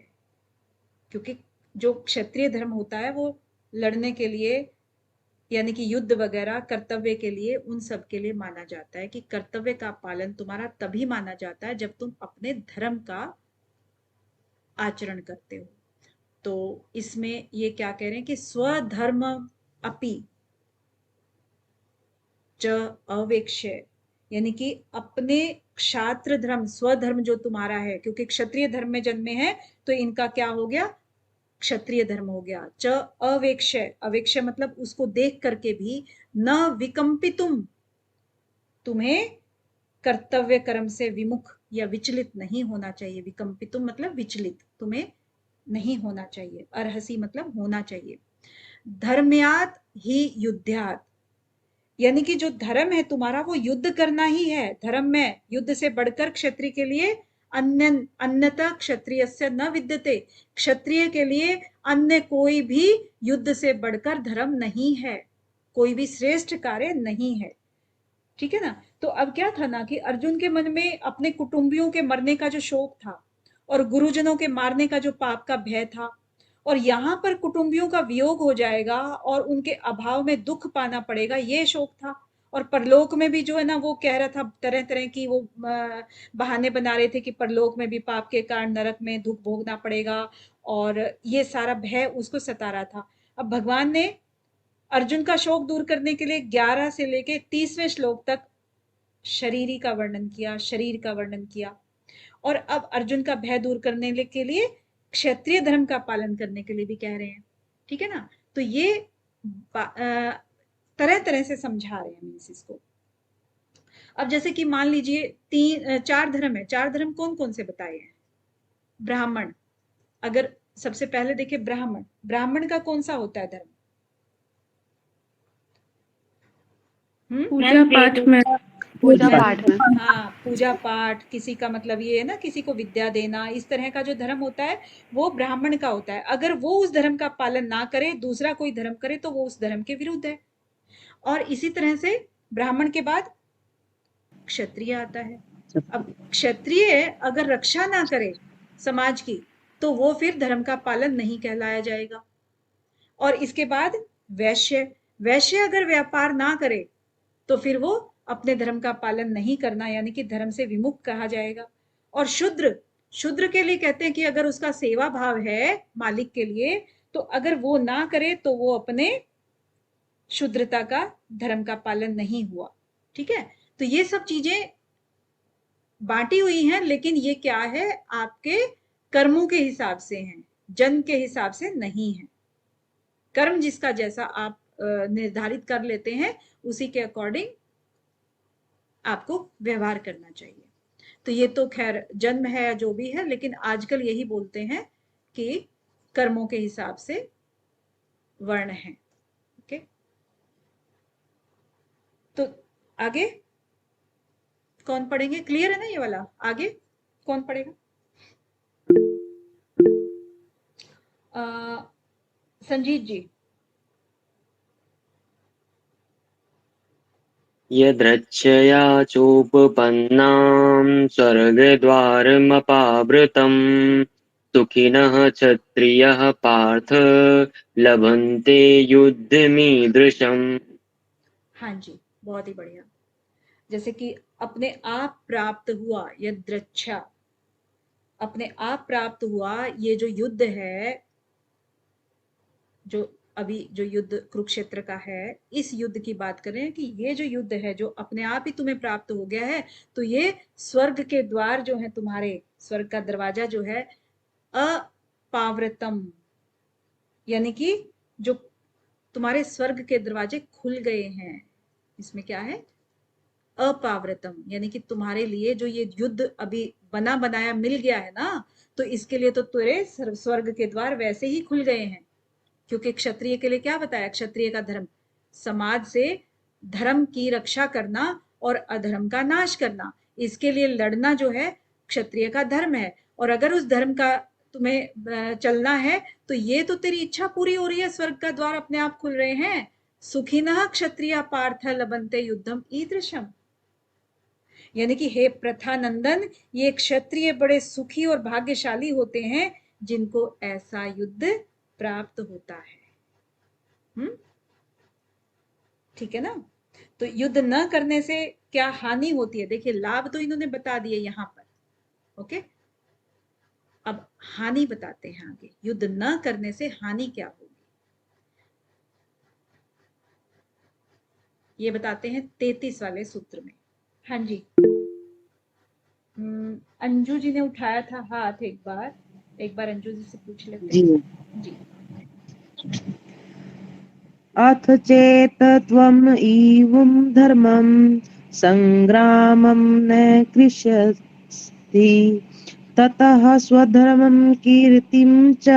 क्योंकि जो क्षत्रिय धर्म होता है वो लड़ने के लिए, यानी कि युद्ध वगैरह कर्तव्य के लिए, उन सब के लिए माना जाता है कि कर्तव्य का पालन तुम्हारा तभी माना जाता है जब तुम अपने धर्म का आचरण करते हो। तो इसमें ये क्या कह रहे हैं कि स्वधर्म अपि च अवेक्ष्य, यानी कि अपने क्षात्र धर्म, स्वधर्म जो तुम्हारा है, क्योंकि क्षत्रिय धर्म में जन्मे हैं तो इनका क्या हो गया, क्षत्रिय धर्म हो गया। च अवेक्ष्य, अवेक्ष्य मतलब उसको देख करके भी, न विकंपितुम, तुम्हें कर्तव्य कर्म से विमुख या विचलित नहीं होना चाहिए। विकंपितुम मतलब विचलित, तुम्हें नहीं होना चाहिए। अर्हसि मतलब होना चाहिए। धर्म्यात् ही युद्ध्यात्, यानी कि जो धर्म है तुम्हारा वो युद्ध करना ही है। धर्म में युद्ध से बढ़कर क्षत्रिय के लिए अन्यथा क्षत्रियस्य न विद्यते, क्षत्रिय के लिए अन्य कोई भी युद्ध से बढ़कर धर्म नहीं है, कोई भी श्रेष्ठ कार्य नहीं है। ठीक है ना। तो अब क्या था ना कि अर्जुन के मन में अपने कुटुंबियों के मरने का जो शोक था और गुरुजनों के मारने का जो पाप का भय था, और यहाँ पर कुटुंबियों का वियोग हो जाएगा और उनके अभाव में दुख पाना पड़ेगा, ये शोक था। और परलोक में भी जो है ना, वो कह रहा था तरह तरह की वो बहाने बना रहे थे कि परलोक में भी पाप के कारण नरक में दुख भोगना पड़ेगा, और ये सारा भय उसको सता रहा था। अब भगवान ने अर्जुन का शोक दूर करने के लिए 11 से लेके 30वें श्लोक तक शरीरी का वर्णन किया, शरीर का वर्णन किया, और अब अर्जुन का भय दूर करने के लिए क्षत्रिय धर्म का पालन करने के लिए भी कह रहे हैं। ठीक है ना। तो ये तरह तरह से समझा रहे हैं इसको। अब जैसे कि मान लीजिए 4 धर्म है, 4 धर्म कौन कौन से बताए हैं। ब्राह्मण, अगर सबसे पहले देखे ब्राह्मण, ब्राह्मण का कौन सा होता है धर्म, पूजा पाठ में, पूजा पाठ में, हाँ पूजा पाठ, किसी का मतलब ये है ना, किसी को विद्या देना, इस तरह का जो धर्म होता है वो ब्राह्मण का होता है। अगर वो उस धर्म का पालन ना करे, दूसरा कोई धर्म करे, तो वो उस धर्म के विरुद्ध है। और इसी तरह से ब्राह्मण के बाद क्षत्रिय आता है। अब क्षत्रिय अगर रक्षा ना करे समाज की, तो वो फिर धर्म का पालन नहीं कहलाया जाएगा। और इसके बाद वैश्य, वैश्य अगर व्यापार ना करे तो फिर वो अपने धर्म का पालन नहीं करना, यानी कि धर्म से विमुख कहा जाएगा। और शूद्र, शूद्र के लिए कहते हैं कि अगर उसका सेवा भाव है मालिक के लिए, तो अगर वो ना करे तो वो अपने शूद्रता का, धर्म का पालन नहीं हुआ। ठीक है। तो ये सब चीजें बांटी हुई हैं, लेकिन ये क्या है, आपके कर्मों के हिसाब से हैं, जन के हिसाब से नहीं है। कर्म जिसका जैसा आप निर्धारित कर लेते हैं, उसी के अकॉर्डिंग आपको व्यवहार करना चाहिए। तो ये तो खैर जन्म है या जो भी है, लेकिन आजकल यही बोलते हैं कि कर्मों के हिसाब से वर्ण है। ओके, तो आगे कौन पढ़ेंगे? क्लियर है ना ये वाला? आगे कौन पढ़ेगा? संजीत जी। यदृच्छया चोपपन्नां स्वर्गद्वारमपावृतम् सुखिनः क्षत्रियः पार्थ लभन्ते युद्धमीदृशम्। हाँ जी, बहुत ही बढ़िया। जैसे कि अपने आप प्राप्त हुआ, यदृच्छा, अपने आप प्राप्त हुआ, ये जो युद्ध है, जो अभी जो युद्ध कुरुक्षेत्र का है, इस युद्ध की बात करें कि ये जो युद्ध है जो अपने आप ही तुम्हें प्राप्त हो गया है, तो ये स्वर्ग के द्वार जो है, तुम्हारे स्वर्ग का दरवाजा जो है, अपावृतम, यानी कि जो तुम्हारे स्वर्ग के दरवाजे खुल गए हैं। इसमें क्या है? अपावृतम, यानी कि तुम्हारे लिए जो ये युद्ध अभी बना बनाया मिल गया है ना, तो इसके लिए तो तेरे स्वर्ग के द्वार वैसे ही खुल गए हैं। क्योंकि क्षत्रिय के लिए क्या बताया? क्षत्रिय का धर्म समाज से धर्म की रक्षा करना और अधर्म का नाश करना, इसके लिए लड़ना जो है क्षत्रिय का धर्म है। और अगर उस धर्म का तुम्हें चलना है, तो ये तो तेरी इच्छा पूरी हो रही है, स्वर्ग का द्वार अपने आप खुल रहे हैं। सुखिनः क्षत्रिय पार्थ लभन्ते युद्धम ईदृशम, यानी कि हे प्रथा नंदन, ये क्षत्रिय बड़े सुखी और भाग्यशाली होते हैं जिनको ऐसा युद्ध प्राप्त होता है। ठीक है ना? तो युद्ध न करने से क्या हानि होती है? देखिए, लाभ तो इन्होंने बता दिए यहां पर। ओके, अब हानि बताते हैं आगे। युद्ध न करने से हानि क्या होगी, ये बताते हैं 33 वाले सूत्र में। हाँ जी, अंजू जी ने उठाया था हाथ, एक बार अंजू जी से पूछ लेते जी हैं। जी, अथ चेत त्वम् इवं धर्मं संग्रामं न कृष्यसि ततः स्वधर्मं कीर्तिं च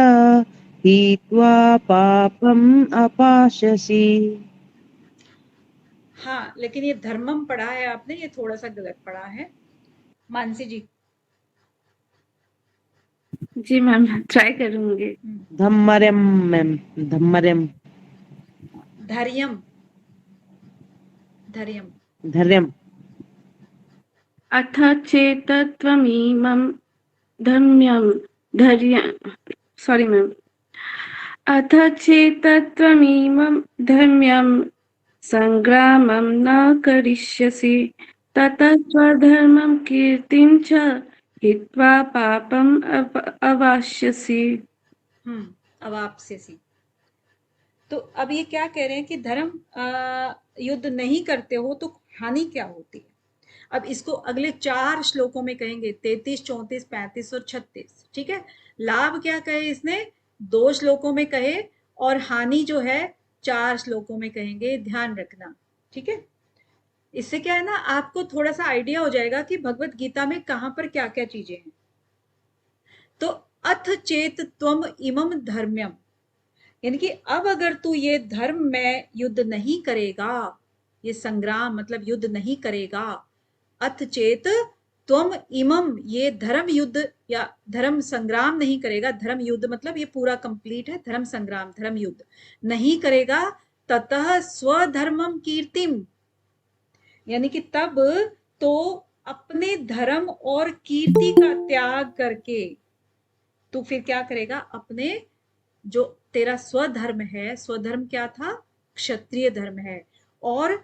हित्वा पापम् अपास्यसि। हाँ, लेकिन ये धर्मम पढ़ा है आपने, ये थोड़ा सा गलत पढ़ा है। मानसी जी। जी मैम, ट्राई करूंगी। धम्मर्यम मैम, धम्मर्यम, धैर्यम, धैर्यम। धर्यम। अथ चेतत्वमिमं धर्म्यं सॉरी मैम। अथ चेतत्वमिमं धर्म्यं संग्रामं न करिष्यसि ततः स्वधर्मं कीर्तिं च हित्वा पापम् अवास्यसि। अवाप्स्यसि। तो अब ये क्या कह रहे हैं कि धर्म युद्ध नहीं करते हो तो हानि क्या होती है? अब इसको अगले 4 श्लोकों में कहेंगे, 33, 34, 35 और 36। ठीक है, लाभ क्या कहे इसने? 2 श्लोकों में कहे, और हानि जो है 4 श्लोकों में कहेंगे, ध्यान रखना। ठीक है, इससे क्या है ना, आपको थोड़ा सा आइडिया हो जाएगा कि भगवत गीता में कहां पर क्या क्या चीजें हैं। तो अथ चेत त्वम इमम धर्म्यम, यानी कि अब अगर तू ये धर्म में युद्ध नहीं करेगा, ये संग्राम मतलब युद्ध नहीं करेगा, अथ चेत त्वम इमम, ये धर्म युद्ध या धर्म संग्राम नहीं करेगा, धर्म युद्ध मतलब ये पूरा कंप्लीट है, धर्म संग्राम, धर्म युद्ध नहीं करेगा, ततः स्वधर्मम कीर्तिम, यानी कि तब तो अपने धर्म और कीर्ति का त्याग करके तू फिर क्या करेगा? अपने जो तेरा स्वधर्म है, स्वधर्म क्या था? क्षत्रिय धर्म है, और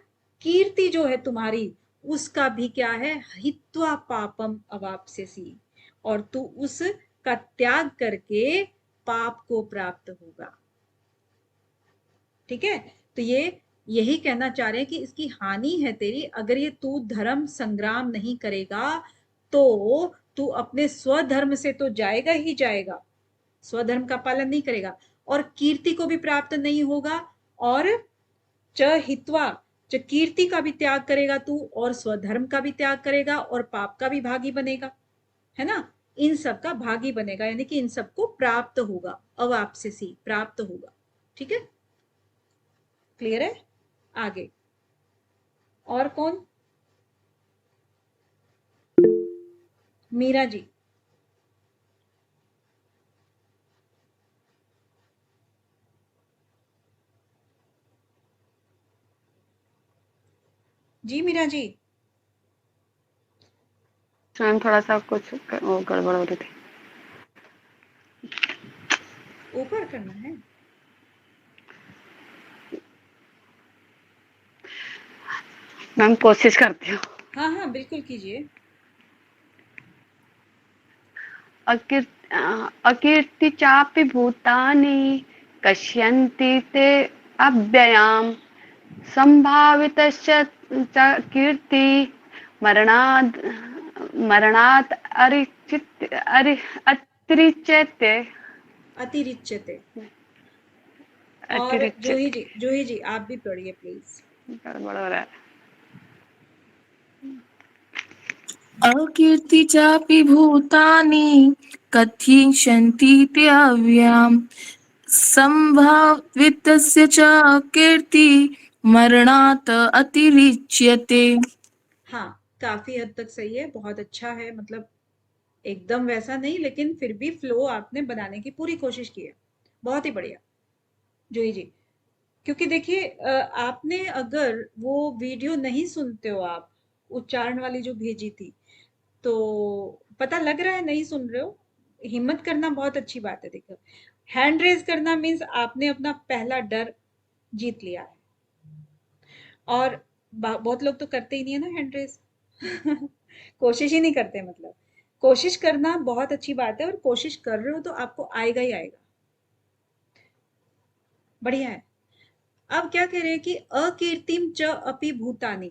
कीर्ति जो है तुम्हारी, उसका भी क्या है? हित्वा पापम अवाप्स्यसि, और तू उसका त्याग करके पाप को प्राप्त होगा। ठीक है, तो ये यही कहना चाह रहे हैं कि इसकी हानि है तेरी, अगर ये तू धर्म संग्राम नहीं करेगा तो तू अपने स्वधर्म से तो जाएगा ही जाएगा, स्वधर्म का पालन नहीं करेगा, और कीर्ति को भी प्राप्त नहीं होगा, और च हित्वा, च कीर्ति का भी त्याग करेगा तू, और स्वधर्म का भी त्याग करेगा, और पाप का भी भागी बनेगा, है ना। इन सब का भागी बनेगा, यानी कि इन सबको प्राप्त होगा, अवाप्स्यसि, प्राप्त होगा। ठीक है, क्लियर है। आगे और कौन? मीरा जी। जी मीरा जी। मैम थोड़ा सा कुछ वो गड़बड़ हो रही थी। ऊपर करना है। मैम कोशिश करती हूँ। हाँ हाँ बिल्कुल कीजिए। अकीर्ति चापि भूतानि कश्यन्ति ते अव्ययाम् संभावितश्च च कीर्ति मरणात् मरणात् अतिरिच्यते। अतिरिच्यते। और अतिरिच्यते जूही जी आप भी पढ़िए प्लीज। गड़बड़ हो रहा है। अकीर्ति चापि भूतानि कथयिष्यन्ति ते अव्ययाम् संभावितस्य च कीर्ति मरणात् अतिरिच्यते। हाँ काफी हद तक सही है, बहुत अच्छा है, मतलब एकदम वैसा नहीं लेकिन फिर भी फ्लो आपने बनाने की पूरी कोशिश की है, बहुत ही बढ़िया जूही जी। क्योंकि देखिए आपने अगर वो वीडियो नहीं सुनते हो, आप उच्चारण वाली जो भेजी थी, तो पता लग रहा है नहीं सुन रहे हो। हिम्मत करना बहुत अच्छी बात है। देखो हैंड रेज करना मीन्स आपने अपना पहला डर जीत लिया है, और बहुत लोग तो करते ही नहीं है ना हैंड रेज कोशिश ही नहीं करते, मतलब कोशिश करना बहुत अच्छी बात है, और कोशिश कर रहे हो तो आपको आएगा ही आएगा। बढ़िया है। अब क्या कह रहे हैं कि अकीर्तिम च अपि भूतानि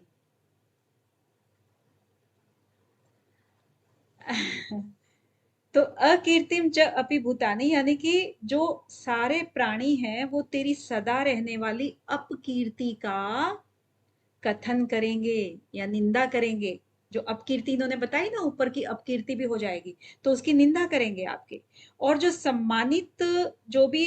तो अकीर्तिम च अपि भूतानि यानी कि जो सारे प्राणी हैं वो तेरी सदा रहने वाली अपकीर्ति का कथन करेंगे या निंदा करेंगे। जो अपकीर्ति इन्होंने बताई ना ऊपर की अपकीर्ति भी हो जाएगी, तो उसकी निंदा करेंगे आपके। और जो सम्मानित जो भी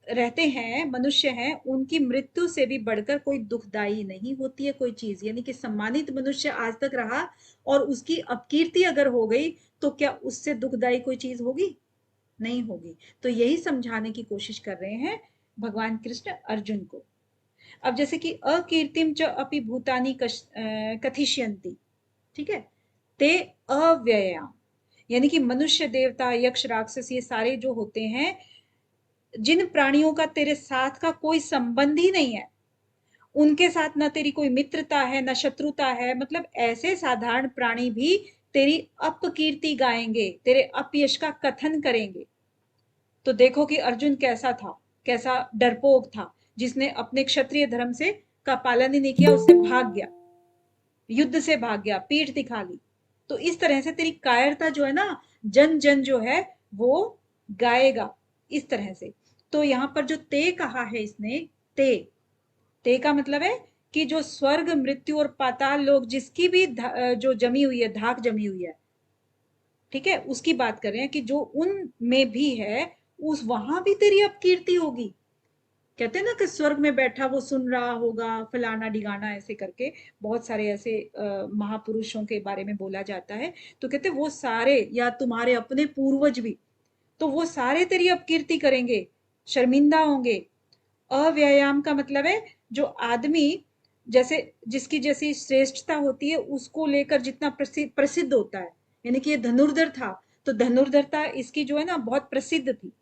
रहते हैं मनुष्य हैं, उनकी मृत्यु से भी बढ़कर कोई दुखदाई नहीं होती है कोई चीज। यानी कि सम्मानित मनुष्य आज तक रहा और उसकी अपकीर्ति अगर हो गई तो क्या उससे दुखदाई कोई चीज होगी? नहीं होगी। तो यही समझाने की कोशिश कर रहे हैं भगवान कृष्ण अर्जुन को। अब जैसे कि अकीर्तिम च अपि भूतानि कथिष्यन्ति, ठीक है, ते अव्ययाम, यानी कि मनुष्य देवता यक्ष राक्षस ये सारे जो होते हैं, जिन प्राणियों का तेरे साथ का कोई संबंध ही नहीं है, उनके साथ ना तेरी कोई मित्रता है ना शत्रुता है, मतलब ऐसे साधारण प्राणी भी तेरी अपकीर्ति गाएंगे, तेरे अपयश का कथन करेंगे। तो देखो कि अर्जुन कैसा था, कैसा डरपोक था, जिसने अपने क्षत्रिय धर्म से का पालन ही नहीं किया, उससे भाग गया, युद्ध से भाग गया, पीठ दिखा ली। तो इस तरह से तेरी कायरता जो है ना, जन जन जो है वो गाएगा इस तरह से। तो यहाँ पर जो ते कहा है इसने, ते का मतलब है कि जो स्वर्ग मृत्यु और पाताल लोग जिसकी भी जो जमी हुई है, धाक जमी हुई है, ठीक है, उसकी बात कर रहे हैं कि जो उन में भी है, उस वहां भी तेरी अपकीर्ति होगी। कहते हैं ना कि स्वर्ग में बैठा वो सुन रहा होगा फलाना डिगाना, ऐसे करके बहुत सारे ऐसे महापुरुषों के बारे में बोला जाता है। तो कहते वो सारे या तुम्हारे अपने पूर्वज भी, तो वो सारे तेरी अपकीर्ति करेंगे, शर्मिंदा होंगे। अव्यायाम का मतलब है जो आदमी जैसे जिसकी जैसी श्रेष्ठता होती है उसको लेकर जितना प्रसिद्ध होता है, यानी कि ये धनुर्धर था तो धनुर्धरता इसकी जो है ना बहुत प्रसिद्ध थी,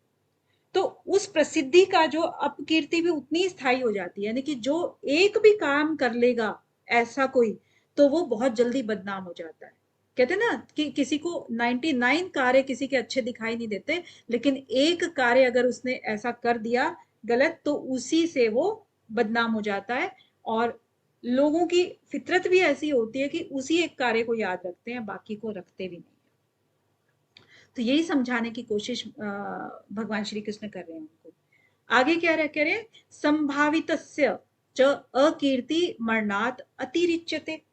तो उस प्रसिद्धि का जो अपकीर्ति भी उतनी स्थायी हो जाती है। यानी कि जो एक भी काम कर लेगा ऐसा कोई, तो वो बहुत जल्दी बदनाम हो जाता है। कहते हैं ना कि किसी को 99 कार्य किसी के अच्छे दिखाई नहीं देते, लेकिन एक कार्य अगर उसने ऐसा कर दिया गलत तो उसी से वो बदनाम हो जाता है। और लोगों की फितरत भी ऐसी होती है कि उसी एक कार्य को याद रखते हैं, बाकी को रखते भी नहीं। तो यही समझाने की कोशिश भगवान श्री कृष्ण कर रहे हैं उनको। आगे क्या कह रहे हैं? संभावितस्य, च अकीर्ति मरणात् अतिरिच्यते।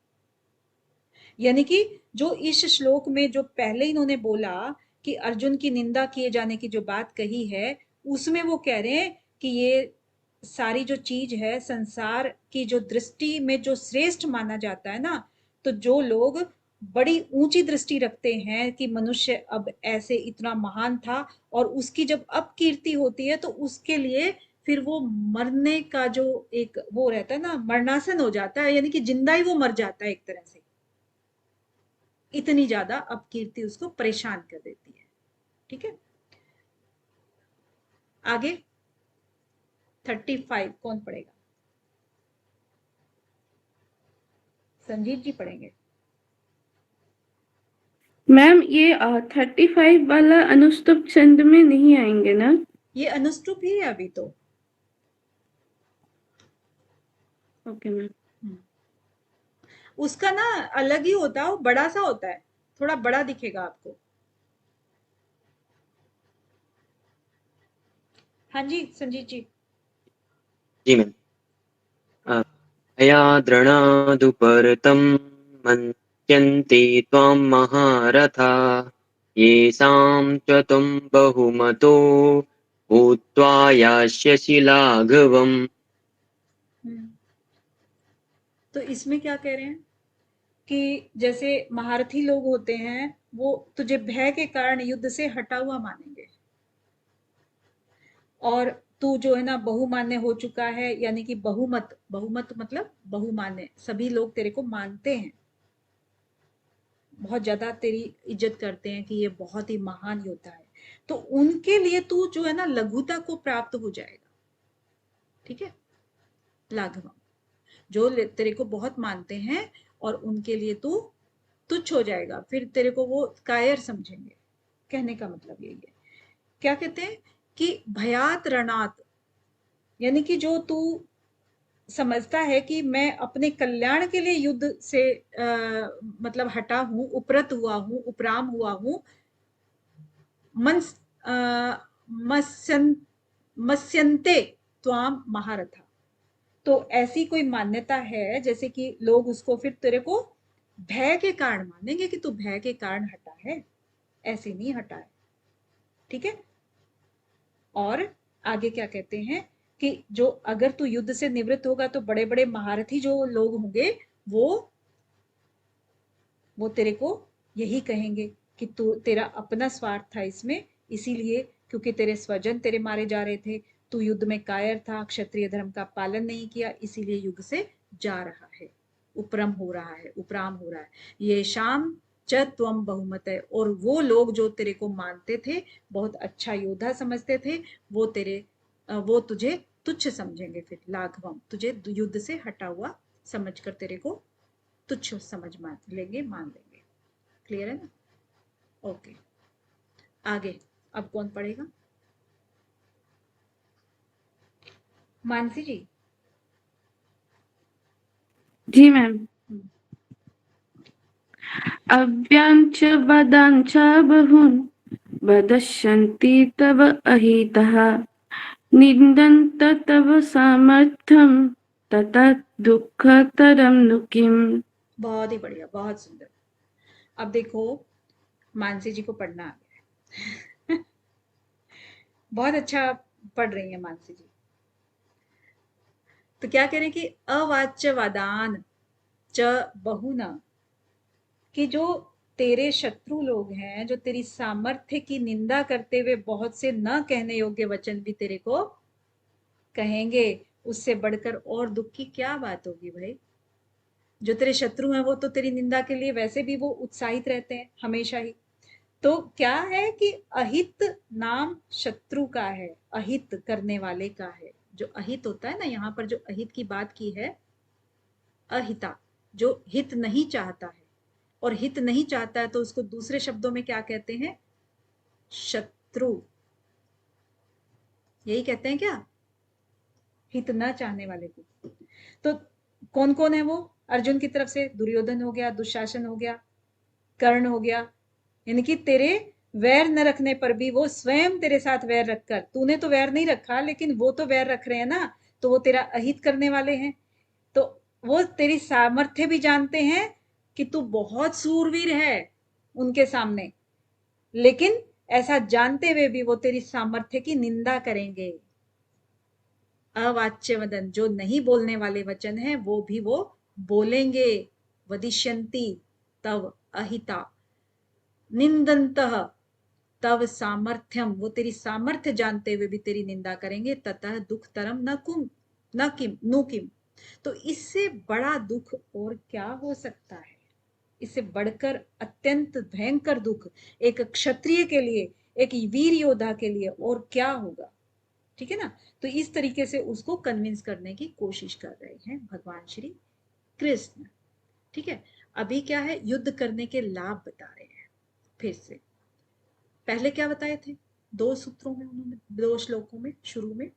यानी कि जो इस श्लोक में जो पहले इन्होंने बोला कि अर्जुन की निंदा किए जाने की जो बात कही है, उसमें वो कह रहे हैं कि ये सारी जो चीज है संसार की जो दृष्टि में जो श्रेष्ठ माना जाता है ना, तो जो लोग बड़ी ऊंची दृष्टि रखते हैं कि मनुष्य अब ऐसे इतना महान था, और उसकी जब अपकीर्ति होती है तो उसके लिए फिर वो मरने का जो एक वो रहता है ना, मरणासन हो जाता है, यानी कि जिंदा ही वो मर जाता है एक तरह से। इतनी ज्यादा अपकीर्ति उसको परेशान कर देती है। ठीक है, आगे 35 कौन पढ़ेगा? संजीव जी पढ़ेंगे। मैम ये 35 वाला अनुष्टुप छंद में नहीं आएंगे ना? ये अनुष्टुप ही है अभी तो। Okay ma'am. उसका ना अलग ही होता है, वो बड़ा सा होता है, थोड़ा बड़ा दिखेगा आपको। हाँ जी संजीव जी। जी मैम। अयाद्रणादुपरतं मन्यन्ते त्वां महारथा येषां च त्वं बहुमतो भूत्वा यास्यसि लाघवम्। तो इसमें क्या कह रहे हैं कि जैसे महारथी लोग होते हैं वो तुझे भय के कारण युद्ध से हटा हुआ मानेंगे, और तू जो है ना बहुमान्य हो चुका है, यानी कि बहुमत, बहुमत मतलब बहुमान्य, सभी लोग तेरे को मानते हैं, बहुत ज्यादा तेरी इज्जत करते हैं कि ये बहुत ही महान योद्धा है, तो उनके लिए तू जो है ना लघुता को प्राप्त हो जाएगा। ठीक है, लाघवम, जो तेरे को बहुत मानते हैं और उनके लिए तू तुच्छ हो जाएगा, फिर तेरे को वो कायर समझेंगे। कहने का मतलब यही है। क्या कहते हैं कि भयात रणात, यानी कि जो तू समझता है कि मैं अपने कल्याण के लिए युद्ध से मतलब हटा हूं, उपरत हुआ हूं, उपराम हुआ हूं, मस्यन्ते त्वाम महारथा, तो ऐसी कोई मान्यता है जैसे कि लोग उसको फिर तेरे को भय के कारण मानेंगे कि तू भय के कारण हटा है, ऐसे नहीं हटा है। ठीक है, और आगे क्या कहते हैं कि जो अगर तू युद्ध से निवृत्त होगा तो बड़े बड़े महारथी जो लोग होंगे वो तेरे को यही कहेंगे कि तू, तेरा अपना स्वार्थ था इसमें, इसीलिए क्योंकि तेरे स्वजन तेरे मारे जा रहे थे, तू युद्ध में कायर था, क्षत्रिय धर्म का पालन नहीं किया, इसीलिए युद्ध से जा रहा है, उपरम हो रहा है, उपराम हो रहा है। ये शाम च त्वम बहुमत है, और वो लोग जो तेरे को मानते थे, बहुत अच्छा योद्धा समझते थे, वो तुझे तुच्छ समझेंगे, फिर लाघवम, तुझे युद्ध से हटा हुआ समझकर तेरे को तुच्छ समझ मान लेंगे। क्लियर है ना? ओके, आगे अब कौन पढ़ेगा? मानसी जी। जी मैम। अव्यांच वदांच बहुन वदस्यन्ति तव अहितः निन्दन्त तव सामर्थ्यं ततः दुःखतरं नु किम्। बहुत ही बढ़िया, बहुत सुंदर। अब देखो मानसी जी को पढ़ना आ गया है बहुत अच्छा पढ़ रही है मानसी जी। तो क्या कह रहे हैं कि अवाच्य वादान च बहुना, कि जो तेरे शत्रु लोग हैं, जो तेरी सामर्थ्य की निंदा करते हुए बहुत से न कहने योग्य वचन भी तेरे को कहेंगे, उससे बढ़कर और दुख की क्या बात होगी भाई। जो तेरे शत्रु हैं वो तो तेरी निंदा के लिए वैसे भी वो उत्साहित रहते हैं हमेशा ही। तो क्या है कि अहित नाम शत्रु का है, अहित करने वाले का है। जो अहित होता है ना, यहाँ पर जो अहित की बात की है, अहिता, जो हित नहीं चाहता है, और हित नहीं चाहता है तो उसको दूसरे शब्दों में क्या कहते हैं? शत्रु। यही कहते हैं क्या? हित न चाहने वाले को। तो कौन कौन है वो? अर्जुन की तरफ से दुर्योधन हो गया, दुशासन हो गया, कर्ण हो गया, यानी कि तेरे वैर न रखने पर भी वो स्वयं तेरे साथ वैर रखकर, तूने तो वैर नहीं रखा लेकिन वो तो वैर रख रहे हैं ना, तो वो तेरा अहित करने वाले हैं। तो वो तेरी सामर्थ्य भी जानते हैं कि तू बहुत सूरवीर है उनके सामने, लेकिन ऐसा जानते हुए भी वो तेरी सामर्थ्य की निंदा करेंगे। अवाच्य वदन, जो नहीं बोलने वाले वचन हैं वो भी वो बोलेंगे। वदिष्यन्ति तव अहिता निंदन्तः तव सामर्थ्यम, वो तेरी सामर्थ्य जानते हुए भी तेरी निंदा करेंगे। ततः दुखतरम न किम नु किम, तो इससे बड़ा दुख और क्या हो सकता है? इससे बढ़कर अत्यंत भयंकर दुख एक क्षत्रिय के लिए, एक वीर योद्धा के लिए और क्या होगा? ठीक है ना? तो इस तरीके से उसको कन्विंस करने की कोशिश कर रहे हैं भगवान श्री कृष्ण। ठीक है, अभी क्या है, युद्ध करने के लाभ बता रहे हैं। फिर से पहले क्या बताए थे? 2 सूत्रों में उन्होंने, 2 श्लोकों में, शुरू में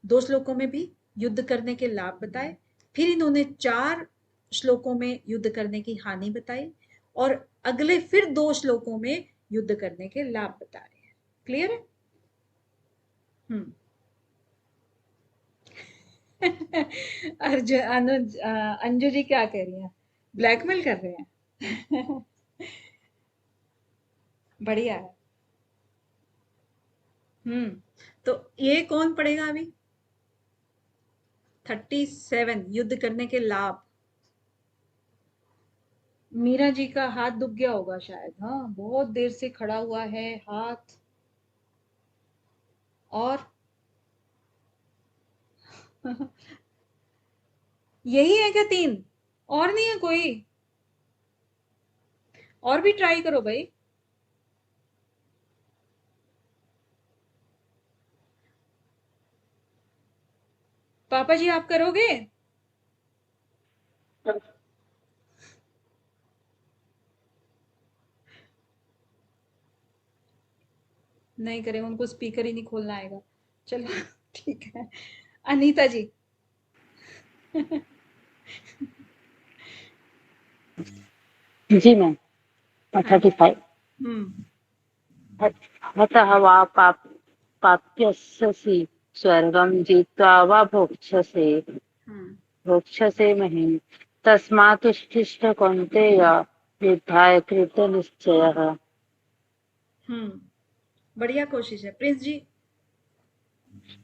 2 श्लोकों में भी युद्ध करने के लाभ बताए। फिर इन्होंने 4 श्लोकों में युद्ध करने की हानि बताई, और अगले फिर 2 श्लोकों में युद्ध करने के लाभ बता रहे हैं। क्लियर है? अंजू जी क्या कह रही हैं? ब्लैकमेल कर रहे हैं? बढ़िया है। तो ये कौन पढ़ेगा अभी? 37 युद्ध करने के लाभ। मीरा जी का हाथ दुख गया होगा शायद। हाँ, बहुत देर से खड़ा हुआ है हाथ। और यही है क्या 3? और नहीं है कोई? और भी ट्राई करो भाई। पापा जी आप करोगे? नहीं करें, उनको स्पीकर ही नहीं खोलना आएगा। चलो ठीक है। अनीता जी। जी मैम। 35। हतः वा पाप्यसि स्वर्गं जित्वा वा भोक्ष्यसे महीम् तस्मात्तिष्ठ कौन्तेय युद्धाय कृतनिश्चयः। बढ़िया कोशिश है प्रिंस जी।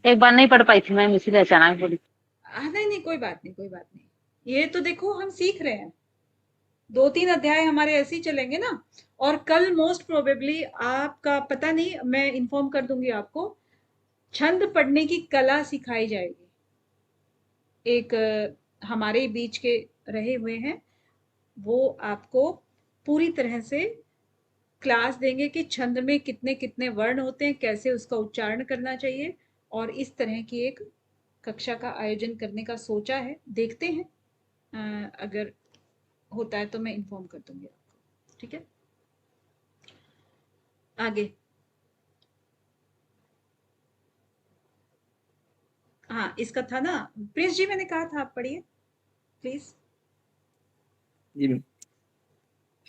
एक बार नहीं पढ़ पाई थी मैम, इसीलिए अचानक बोली। नहीं, कोई बात नहीं, कोई बात नहीं। ये तो देखो हम सीख रहे हैं, 2-3 अध्याय हमारे ऐसे ही चलेंगे ना। और कल मोस्ट प्रोबेबली आपका पता नहीं, मैं इन्फॉर्म कर दूंगी आपको, छंद पढ़ने की कला सिखाई जाएगी। एक हमारे बीच के रहे हुए हैं, वो आपको पूरी तरह से क्लास देंगे कि छंद में कितने कितने वर्ण होते हैं, कैसे उसका उच्चारण करना चाहिए, और इस तरह की एक कक्षा का आयोजन करने का सोचा है। देखते हैं, अगर होता है तो मैं इन्फॉर्म कर दूंगी आपको। ठीक है, आगे। हाँ, इसका था ना प्रिंस जी, मैंने कहा था आप पढ़िए प्लीज।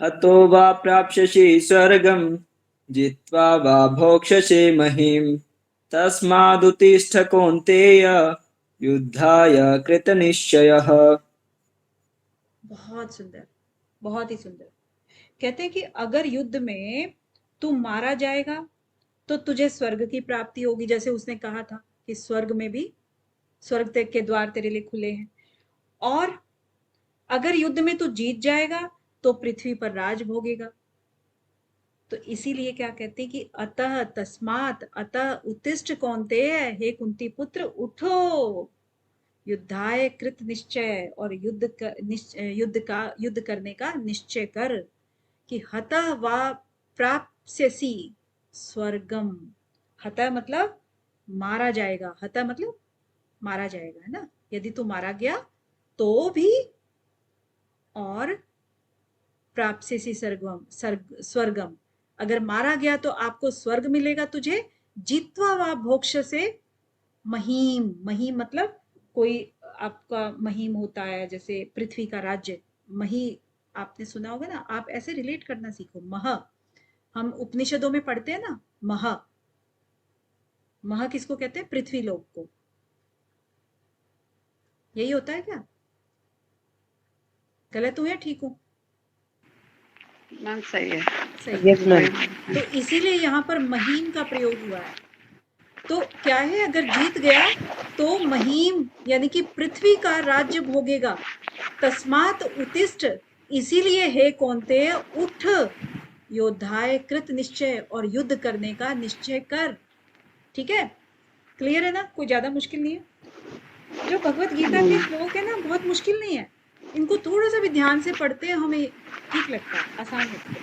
हतो वा प्राप्स्यसि स्वर्गं जित्वा वा भोक्ष्यसे महीम् तस्मादुत्तिष्ठ कौन्तेय युद्धाय कृतनिश्चयः। बहुत सुंदर, बहुत ही सुंदर। कहते हैं कि अगर युद्ध में तू मारा जाएगा तो तुझे स्वर्ग की प्राप्ति होगी, जैसे उसने कहा था कि स्वर्ग में भी, स्वर्ग तक के द्वार तेरे लिए खुले हैं। और अगर युद्ध में तू जीत जाएगा तो पृथ्वी पर राज भोगेगा। तो इसीलिए क्या कहते हैं कि अतः तस्मात अतः उत्तिष्ठ कौन्तेय, हे कुंती पुत्र उठो, युद्धाय कृत निश्चय, और युद्ध करने का निश्चय कर। कि हतः वा प्राप्स्यसि स्वर्गम, हतः मतलब मारा जाएगा, हतः मतलब मारा जाएगा, है ना? यदि तू मारा गया तो भी, और प्राप्स्यसि स्वर्गम, अगर मारा गया तो आपको स्वर्ग मिलेगा तुझे। जित्वा वा भोक्ष्यसे महीम, महीम मतलब कोई आपका महीम होता है, जैसे पृथ्वी का राज्य। मही आपने सुना होगा ना, आप ऐसे रिलेट करना सीखो। मह, हम उपनिषदों में पढ़ते हैं ना, मह, मह किसको कहते हैं? पृथ्वी लोक को। यही होता है क्या? गलत हूं या ठीक हूं? मैम सही है। सही यस मैम। है। तो इसीलिए यहाँ पर महीम का प्रयोग हुआ है। तो क्या है, अगर जीत गया तो महीम यानी कि पृथ्वी का राज्य भोगेगा। तस्मात उत्तिष्ठ, इसीलिए हे कौन्तेय उठ, योद्धाय कृत निश्चय, और युद्ध करने का निश्चय कर। ठीक है, क्लियर है ना? कोई ज्यादा मुश्किल नहीं है। जो भगवत गीता के श्लोक है ना, बहुत मुश्किल नहीं है। इनको थोड़ा सा भी ध्यान से पढ़ते हैं, हमें ठीक लगता है, आसान लगता है।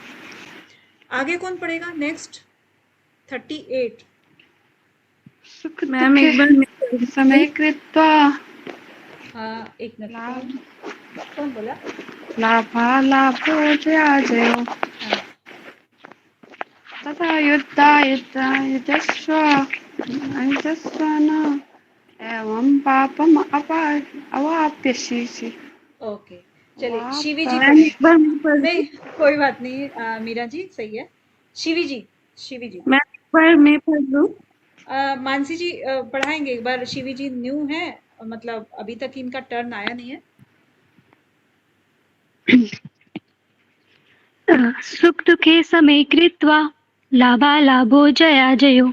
आगे कौन पढ़ेगा? नेक्स्ट 38। सुख मैम एक बार दुखे समय कृत्वा हाँ, एक मिनट, कौन बोला? लाभालाभो जयाजयो हाँ, तथा युद्धायुजस्व न एवं पापम अवाप्यसि। ओके, चलिए शिवी जी मैम पढ़े। एक बार मैं पढ़ नहीं, कोई बात नहीं, मीरा जी सही है। शिवी जी, शिवी जी। मैम एक बार मैं पढ़ लूं। मानसी जी पढ़ाएंगे एक बार। शिवी जी न्यू है, मतलब अभी तक इनका टर्न आया नहीं है। सुख दुखे समे कृत्वा लाभालाभो जयाजयो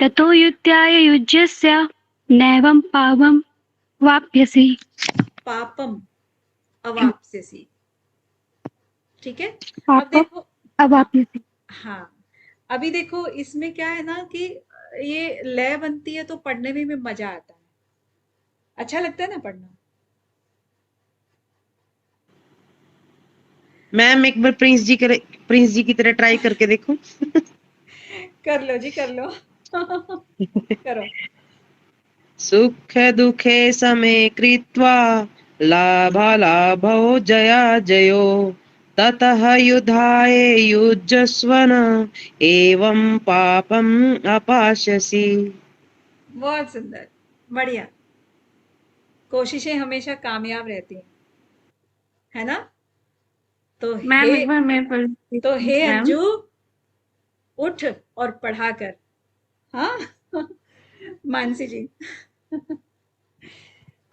ततो युद्धाय युज्यस्य नैवं पावं वाप्यसि। पापम अवाप्स्यसि। ठीक है, अब पापं देखो। हाँ, अवाप्यसि। हाँ, अभी देखो इसमें क्या है ना कि ये लय बनती है तो पढ़ने में भी मजा आता है, अच्छा लगता है ना पढ़ना। मैम एक बार प्रिंस जी की तरह ट्राई करके देखो। कर लो जी, कर लो। करो। सुख दुखे समे कृत्वा लाभालाभौ जयाजयो ततः युद्धाय युज्यस्व न एवं पापम् अपास्यसि। बहुत सुंदर, बढ़िया। कोशिशें हमेशा कामयाब रहती हैं, है ना? तो मैम हे, एक बार मैं पढ़ तो हे मैम अंजू, उठ और पढ़ा कर। हाँ। मानसी जी।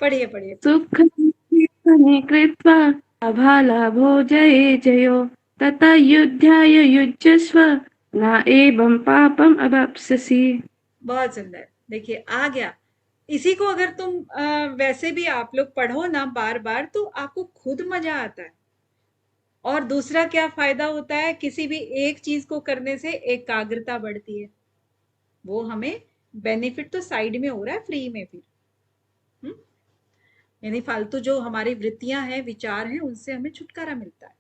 पढ़िए पढ़िए। सुख दुखे समे कृत्वा लाभालाभो जयो तथा युद्धाय युज्यस्व न एवं पापम अवाप्स्यसि। बहुत सुंदर, देखिए आ गया। इसी को अगर तुम वैसे भी आप लोग पढ़ो ना बार बार, तो आपको खुद मजा आता है। और दूसरा क्या फायदा होता है, किसी भी एक चीज को करने से एकाग्रता बढ़ती है। वो हमें बेनिफिट तो साइड में हो रहा है, फ्री में फिर। हम्म? यानी फालतू जो हमारी वृत्तियां हैं, विचार हैं, उनसे हमें छुटकारा मिलता है।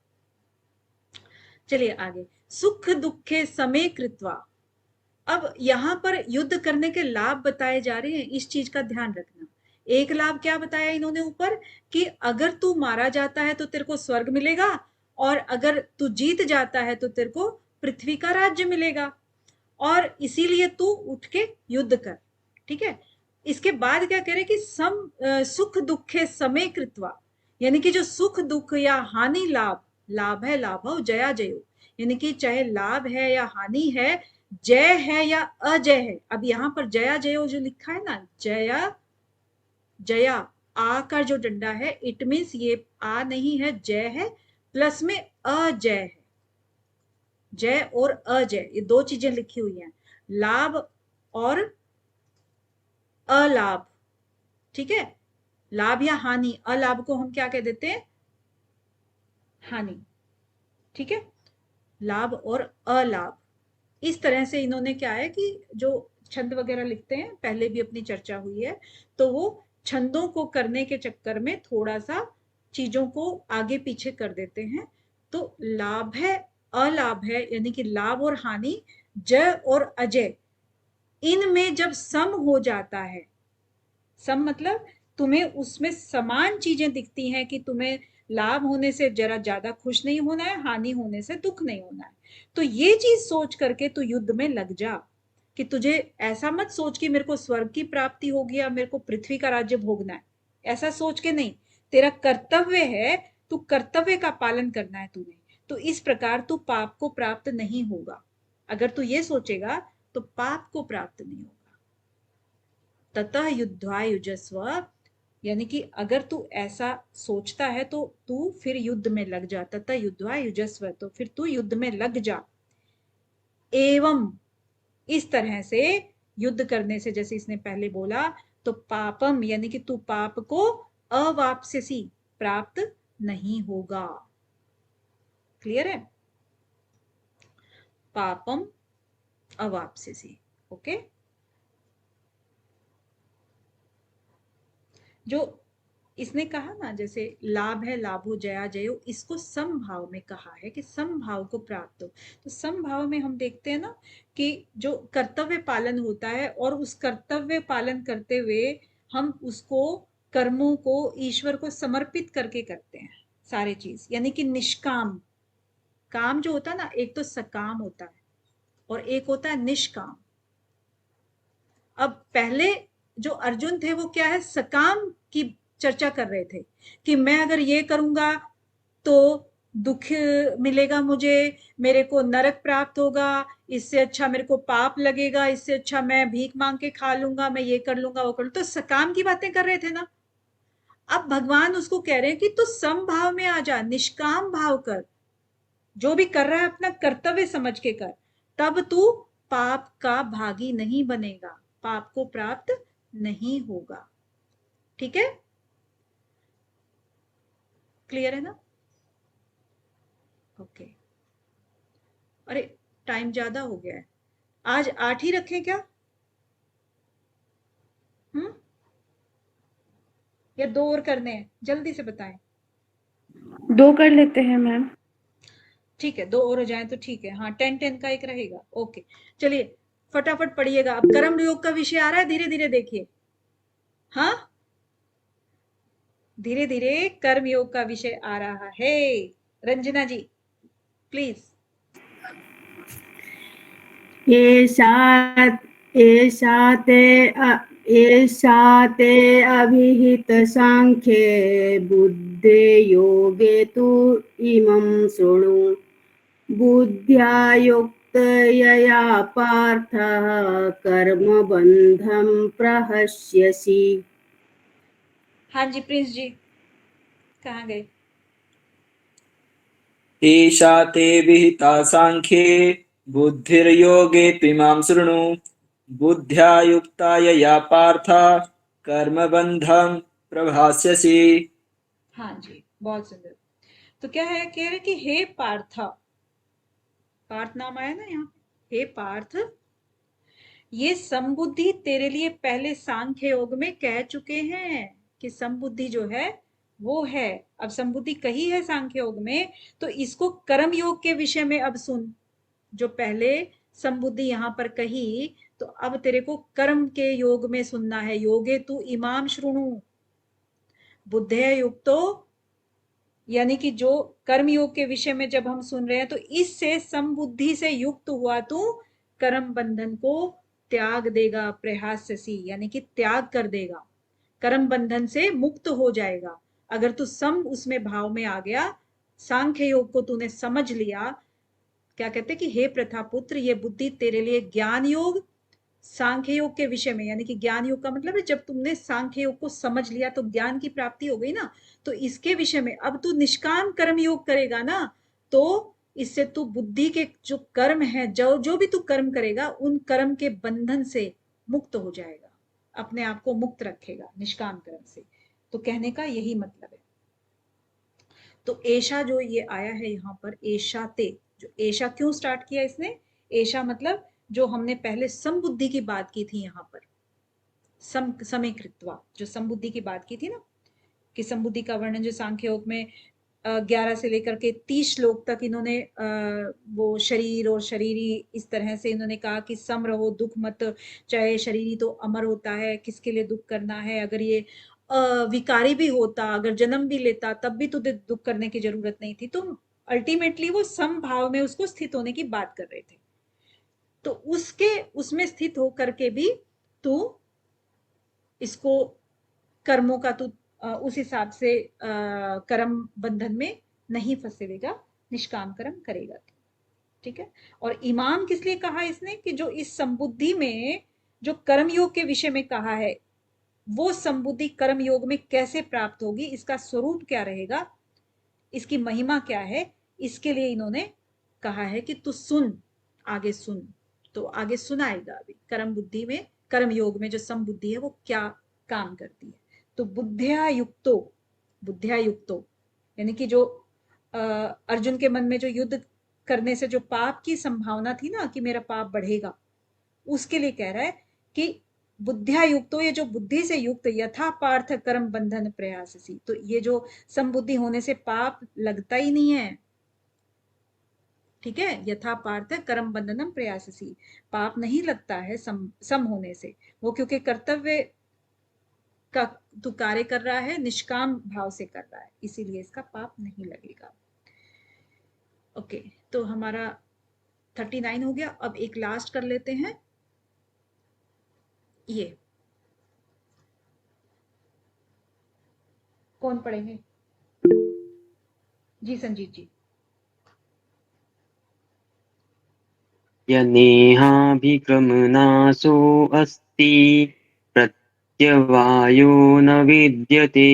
चलिए आगे। सुख दुखे समे कृत्वा। अब यहाँ पर युद्ध करने के लाभ बताए जा रहे हैं, इस चीज का ध्यान रखना। एक लाभ क्या बताया इन्होंने ऊपर, कि अगर तू मारा जाता है तो तेरे को स्वर्ग मिलेगा, और अगर तू जीत जाता है तो तेरे को पृथ्वी का राज्य मिलेगा, और इसीलिए तू उठ के युद्ध कर। ठीक है, इसके बाद क्या कह रहे कि सुख दुखे समे कृत्वा, यानी कि जो सुख दुख या हानि लाभ, लाभ है लाभव जया जयो, यानी कि चाहे लाभ है या हानि है, जय है या अजय है। अब यहाँ पर जया जयो जो लिखा है ना, जया जया, आ का जो डंडा है, इट मीन्स ये आ नहीं है, जय है, प्लस में अजय है। जय और अजय, ये दो चीजें लिखी हुई हैं, लाभ और अलाभ। ठीक है, लाभ या हानि, अलाभ को हम क्या कह देते हैं, हानि। ठीक है, लाभ और अलाभ, इस तरह से इन्होंने क्या है कि जो छंद वगैरह लिखते हैं, पहले भी अपनी चर्चा हुई है, तो वो छंदों को करने के चक्कर में थोड़ा सा चीजों को आगे पीछे कर देते हैं। तो लाभ है, अलाभ है, यानी कि लाभ और हानि, जय और अजय, इनमें जब सम हो जाता है, सम मतलब तुम्हें उसमें समान चीजें दिखती हैं, कि तुम्हें लाभ होने से जरा ज्यादा खुश नहीं होना है, हानि होने से दुख नहीं होना है, तो ये चीज सोच करके तू युद्ध में लग जा। कि तुझे ऐसा मत सोच कि मेरे को स्वर्ग की प्राप्ति होगी या मेरे को पृथ्वी का राज्य भोगना है, ऐसा सोच के नहीं। तेरा कर्तव्य है, तू कर्तव्य का पालन करना है तूने, तो इस प्रकार तू पाप को प्राप्त नहीं होगा। अगर तू ये सोचेगा तो पाप को प्राप्त नहीं होगा। ततः युद्धाय युजस्व, यानी कि अगर तू ऐसा सोचता है तो तू फिर युद्ध में लग जा, तथा युद्धवा युजस्व, तो फिर तू युद्ध में लग जा। एवं इस तरह से युद्ध करने से, जैसे इसने पहले बोला, तो पापम यानी कि तू पाप को अवाप्स्यसि प्राप्त नहीं होगा। क्लियर है? पापम अवाप्स्यसि। ओके, जो इसने कहा ना, जैसे लाभ है लाभो जया जयो, इसको समभाव में कहा है कि समभाव को प्राप्त हो। तो समभाव में हम देखते हैं ना कि जो कर्तव्य पालन होता है और उस कर्तव्य पालन करते हुए हम उसको कर्मों को ईश्वर को समर्पित करके करते हैं सारे चीज, यानी कि निष्काम। काम जो होता है ना, एक तो सकाम होता है और एक होता है निष्काम। अब पहले जो अर्जुन थे वो क्या है, सकाम की चर्चा कर रहे थे कि मैं अगर ये करूंगा तो दुख मिलेगा मुझे, मेरे को नरक प्राप्त होगा, इससे अच्छा मेरे को पाप लगेगा, इससे अच्छा मैं भीख मांग के खा लूंगा, मैं ये कर लूंगा वो कर लूंगा। तो सकाम की बातें कर रहे थे ना। अब भगवान उसको कह रहे हैं कि तू समभाव में आ जा, निष्काम भाव कर, जो भी कर रहा है अपना कर्तव्य समझ के कर, तब तू पाप का भागी नहीं बनेगा, पाप को प्राप्त नहीं होगा। ठीक है, क्लियर है ना? ओके। अरे टाइम ज्यादा हो गया है, आज 8 ही रखें क्या? या 2 और करने हैं? जल्दी से बताएं। 2 कर लेते हैं मैम। ठीक है, 2 और हो जाए तो ठीक है। हाँ, 10-10 का एक रहेगा। ओके, चलिए फटाफट पढ़िएगा। अब कर्म योग का विषय आ रहा है, धीरे धीरे देखिए। हाँ, धीरे धीरे कर्म योग का विषय आ रहा है। रंजना जी प्लीज। एषा ते अभिहित सांख्ये बुद्धे योगे तु इमं शृणु बुद्ध्या युक्तया पार्थ कर्मबन्धं प्रहस्यसि। हाँ जी प्रिंस जी, कहाँ गए? एषा ते विहिता सांख्ये बुद्धिर्योगे त्विमां शृणु बुद्ध्या युक्ता यया पार्थ कर्मबन्धं प्रभास्यसि। हाँ जी, बहुत सुंदर। तो क्या है, कह रहे कि हे पार्थ, पार्थ नाम आया ना यहाँ, हे पार्थ, ये समबुद्धि तेरे लिए पहले सांख्य योग में कह चुके हैं कि समबुद्धि जो है वो है। अब समबुद्धि कही है सांख्य योग में, तो इसको कर्म योग के विषय में अब सुन। जो पहले समबुद्धि यहाँ पर कही, तो अब तेरे को कर्म के योग में सुनना है। योगे तू इमाम शृणु बुद्धे युक्तो, यानी कि जो कर्म योग के विषय में जब हम सुन रहे हैं, तो इससे समबुद्धि से युक्त हुआ तू कर्म बंधन को त्याग देगा। प्रहास्यसि यानी कि त्याग कर देगा, कर्म बंधन से मुक्त हो जाएगा। अगर तू सम उसमें भाव में आ गया, सांख्य योग को तूने समझ लिया। क्या कहते कि हे प्रथा पुत्र, ये बुद्धि तेरे लिए ज्ञान योग सांख्य योग के विषय में, यानी कि ज्ञान योग का मतलब है जब तुमने सांख्य योग को समझ लिया तो ज्ञान की प्राप्ति हो गई ना, तो इसके विषय में अब तू निष्काम कर्म योग करेगा ना, तो इससे तू बुद्धि के जो कर्म है, जो भी तू कर्म करेगा, उन कर्म के बंधन से मुक्त हो जाएगा, अपने आप को मुक्त रखेगा निष्काम कर्म से। तो कहने का यही मतलब है। तो ऐशा जो ये आया है यहाँ पर, ऐशा ते, जो ऐशा क्यों स्टार्ट किया इसने? ऐशा मतलब जो हमने पहले समबुद्धि की बात की थी यहाँ पर, समीकृत्वा, जो समबुद्धि की बात की थी ना, कि समबुद्धि का वर्णन जो सांख्य योग में 11 से लेकर के 30 श्लोक तक इन्होंने वो शरीर और शरीरी इस तरह से इन्होंने कहा कि सम रहो, दुख मत, चाहे शरीरी तो अमर होता है, किसके लिए दुख करना है, अगर ये विकारी भी होता, अगर जन्म भी लेता, तब भी तुझे दुख करने की जरूरत नहीं थी। तो अल्टीमेटली वो सम भाव में उसको स्थित होने की बात कर रहे थे। तो उसमें स्थित होकर के भी तू इसको कर्मों का तू उस हिसाब से कर्म बंधन में नहीं फंसेगा, निष्काम कर्म करेगा। ठीक है। और इमाम किस लिए कहा इसने? कि जो इस संबुद्धि में जो कर्म योग के विषय में कहा है, वो संबुद्धि कर्म योग में कैसे प्राप्त होगी, इसका स्वरूप क्या रहेगा, इसकी महिमा क्या है, इसके लिए इन्होंने कहा है कि तू सुन, आगे सुन। तो आगे सुनाएगा अभी कर्म बुद्धि में, कर्म योग में जो संबुद्धि है वो क्या काम करती है। तो बुद्धिया युक्तो यानी कि जो अर्जुन के मन में जो युद्ध करने से जो पाप की संभावना थी ना कि मेरा पाप बढ़ेगा, उसके लिए कह रहा है कि बुद्धिया युक्तो, ये जो बुद्धि से युक्त, यथा पार्थ कर्म बंधन प्रयाससी। तो ये जो संबुद्धि होने से पाप लगता ही नहीं है, ठीक है, यथा पार्थ कर्म बंधनम प्रयाससी, पाप नहीं लगता है सम होने से। वो क्योंकि कर्तव्य का तू कार्य कर रहा है, निष्काम भाव से कर रहा है, इसीलिए इसका पाप नहीं लगेगा। ओके, तो हमारा 39 हो गया। अब एक लास्ट कर लेते हैं, ये कौन पढ़ेंगे? जी संजीत जी। यनेहाभिक्रमनाशो अस्ति प्रत्यवायो न विद्यते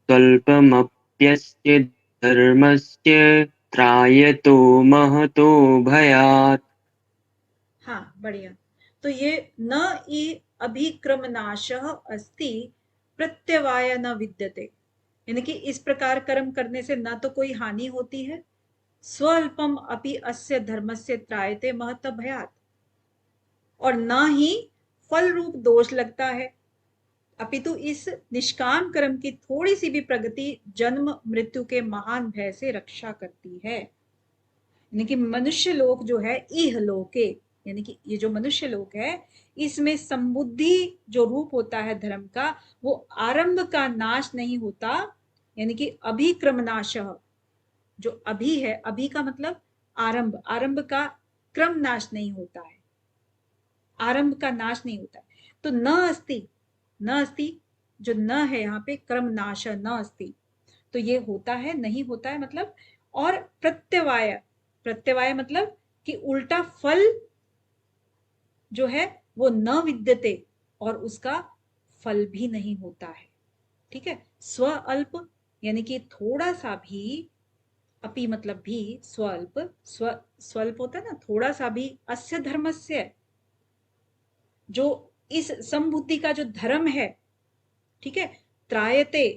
स्वल्पमप्यस्य धर्मस्य त्रायतो महतो भयात्। हाँ, बढ़िया। तो ये न इ अभिक्रमनाशः अस्ति प्रत्यवाय न विद्यते, यानी कि इस प्रकार कर्म करने से न तो कोई हानि होती है, स्वल्पम अपि अस्य धर्मस्य त्रायते महत भयात्, और न ही फल रूप दोष लगता है, अपितु इस निष्काम कर्म की थोड़ी सी भी प्रगति जन्म मृत्यु के महान भय से रक्षा करती है। यानी कि मनुष्य लोक जो है, इह लोके, यानी कि ये जो मनुष्य लोक है, इसमें संबुद्धि जो रूप होता है धर्म का, वो आरंभ का नाश नहीं होता, यानी कि अभिक्रमनाश, जो अभी है, अभी का मतलब आरंभ, आरंभ का क्रम नाश नहीं होता है, आरंभ का नाश नहीं होता है। तो न अस्ति, न अस्ति जो न है यहाँ पे, क्रम नाश न अस्ति, तो ये होता है, नहीं होता है मतलब। और प्रत्यवाय, प्रत्यवाय मतलब कि उल्टा फल जो है वो न विद्यते, और उसका फल भी नहीं होता है, ठीक है। स्व अल्प यानी कि थोड़ा सा भी, अपि मतलब भी, स्वल्प, स्वल्प होता है ना, थोड़ा सा भी, अस्य धर्मस्य, जो इस संबुद्धि का जो धर्म है, ठीक है, त्रायते,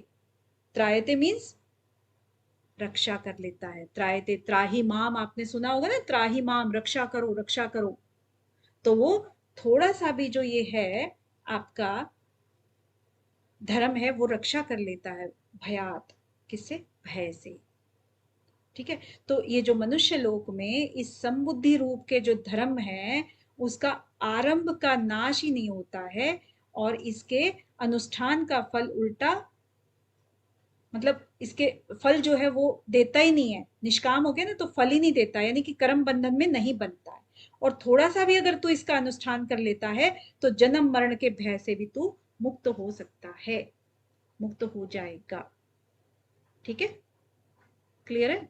त्रायते मीन्स रक्षा कर लेता है। त्रायते, त्राही माम, आपने सुना होगा ना, त्राही माम, रक्षा करो, रक्षा करो। तो वो थोड़ा सा भी जो ये है आपका धर्म है, वो रक्षा कर लेता है भयात, किससे, भय से, ठीक है। तो ये जो मनुष्य लोक में इस संबुद्धि रूप के जो धर्म है, उसका आरंभ का नाश ही नहीं होता है, और इसके अनुष्ठान का फल उल्टा, मतलब इसके फल जो है वो देता ही नहीं है, निष्काम हो गया ना, तो फल ही नहीं देता, यानी कि कर्म बंधन में नहीं बनता है। और थोड़ा सा भी अगर तू इसका अनुष्ठान कर लेता है, तो जन्म मरण के भय से भी तू मुक्त हो सकता है, मुक्त हो जाएगा, ठीक है, क्लियर है।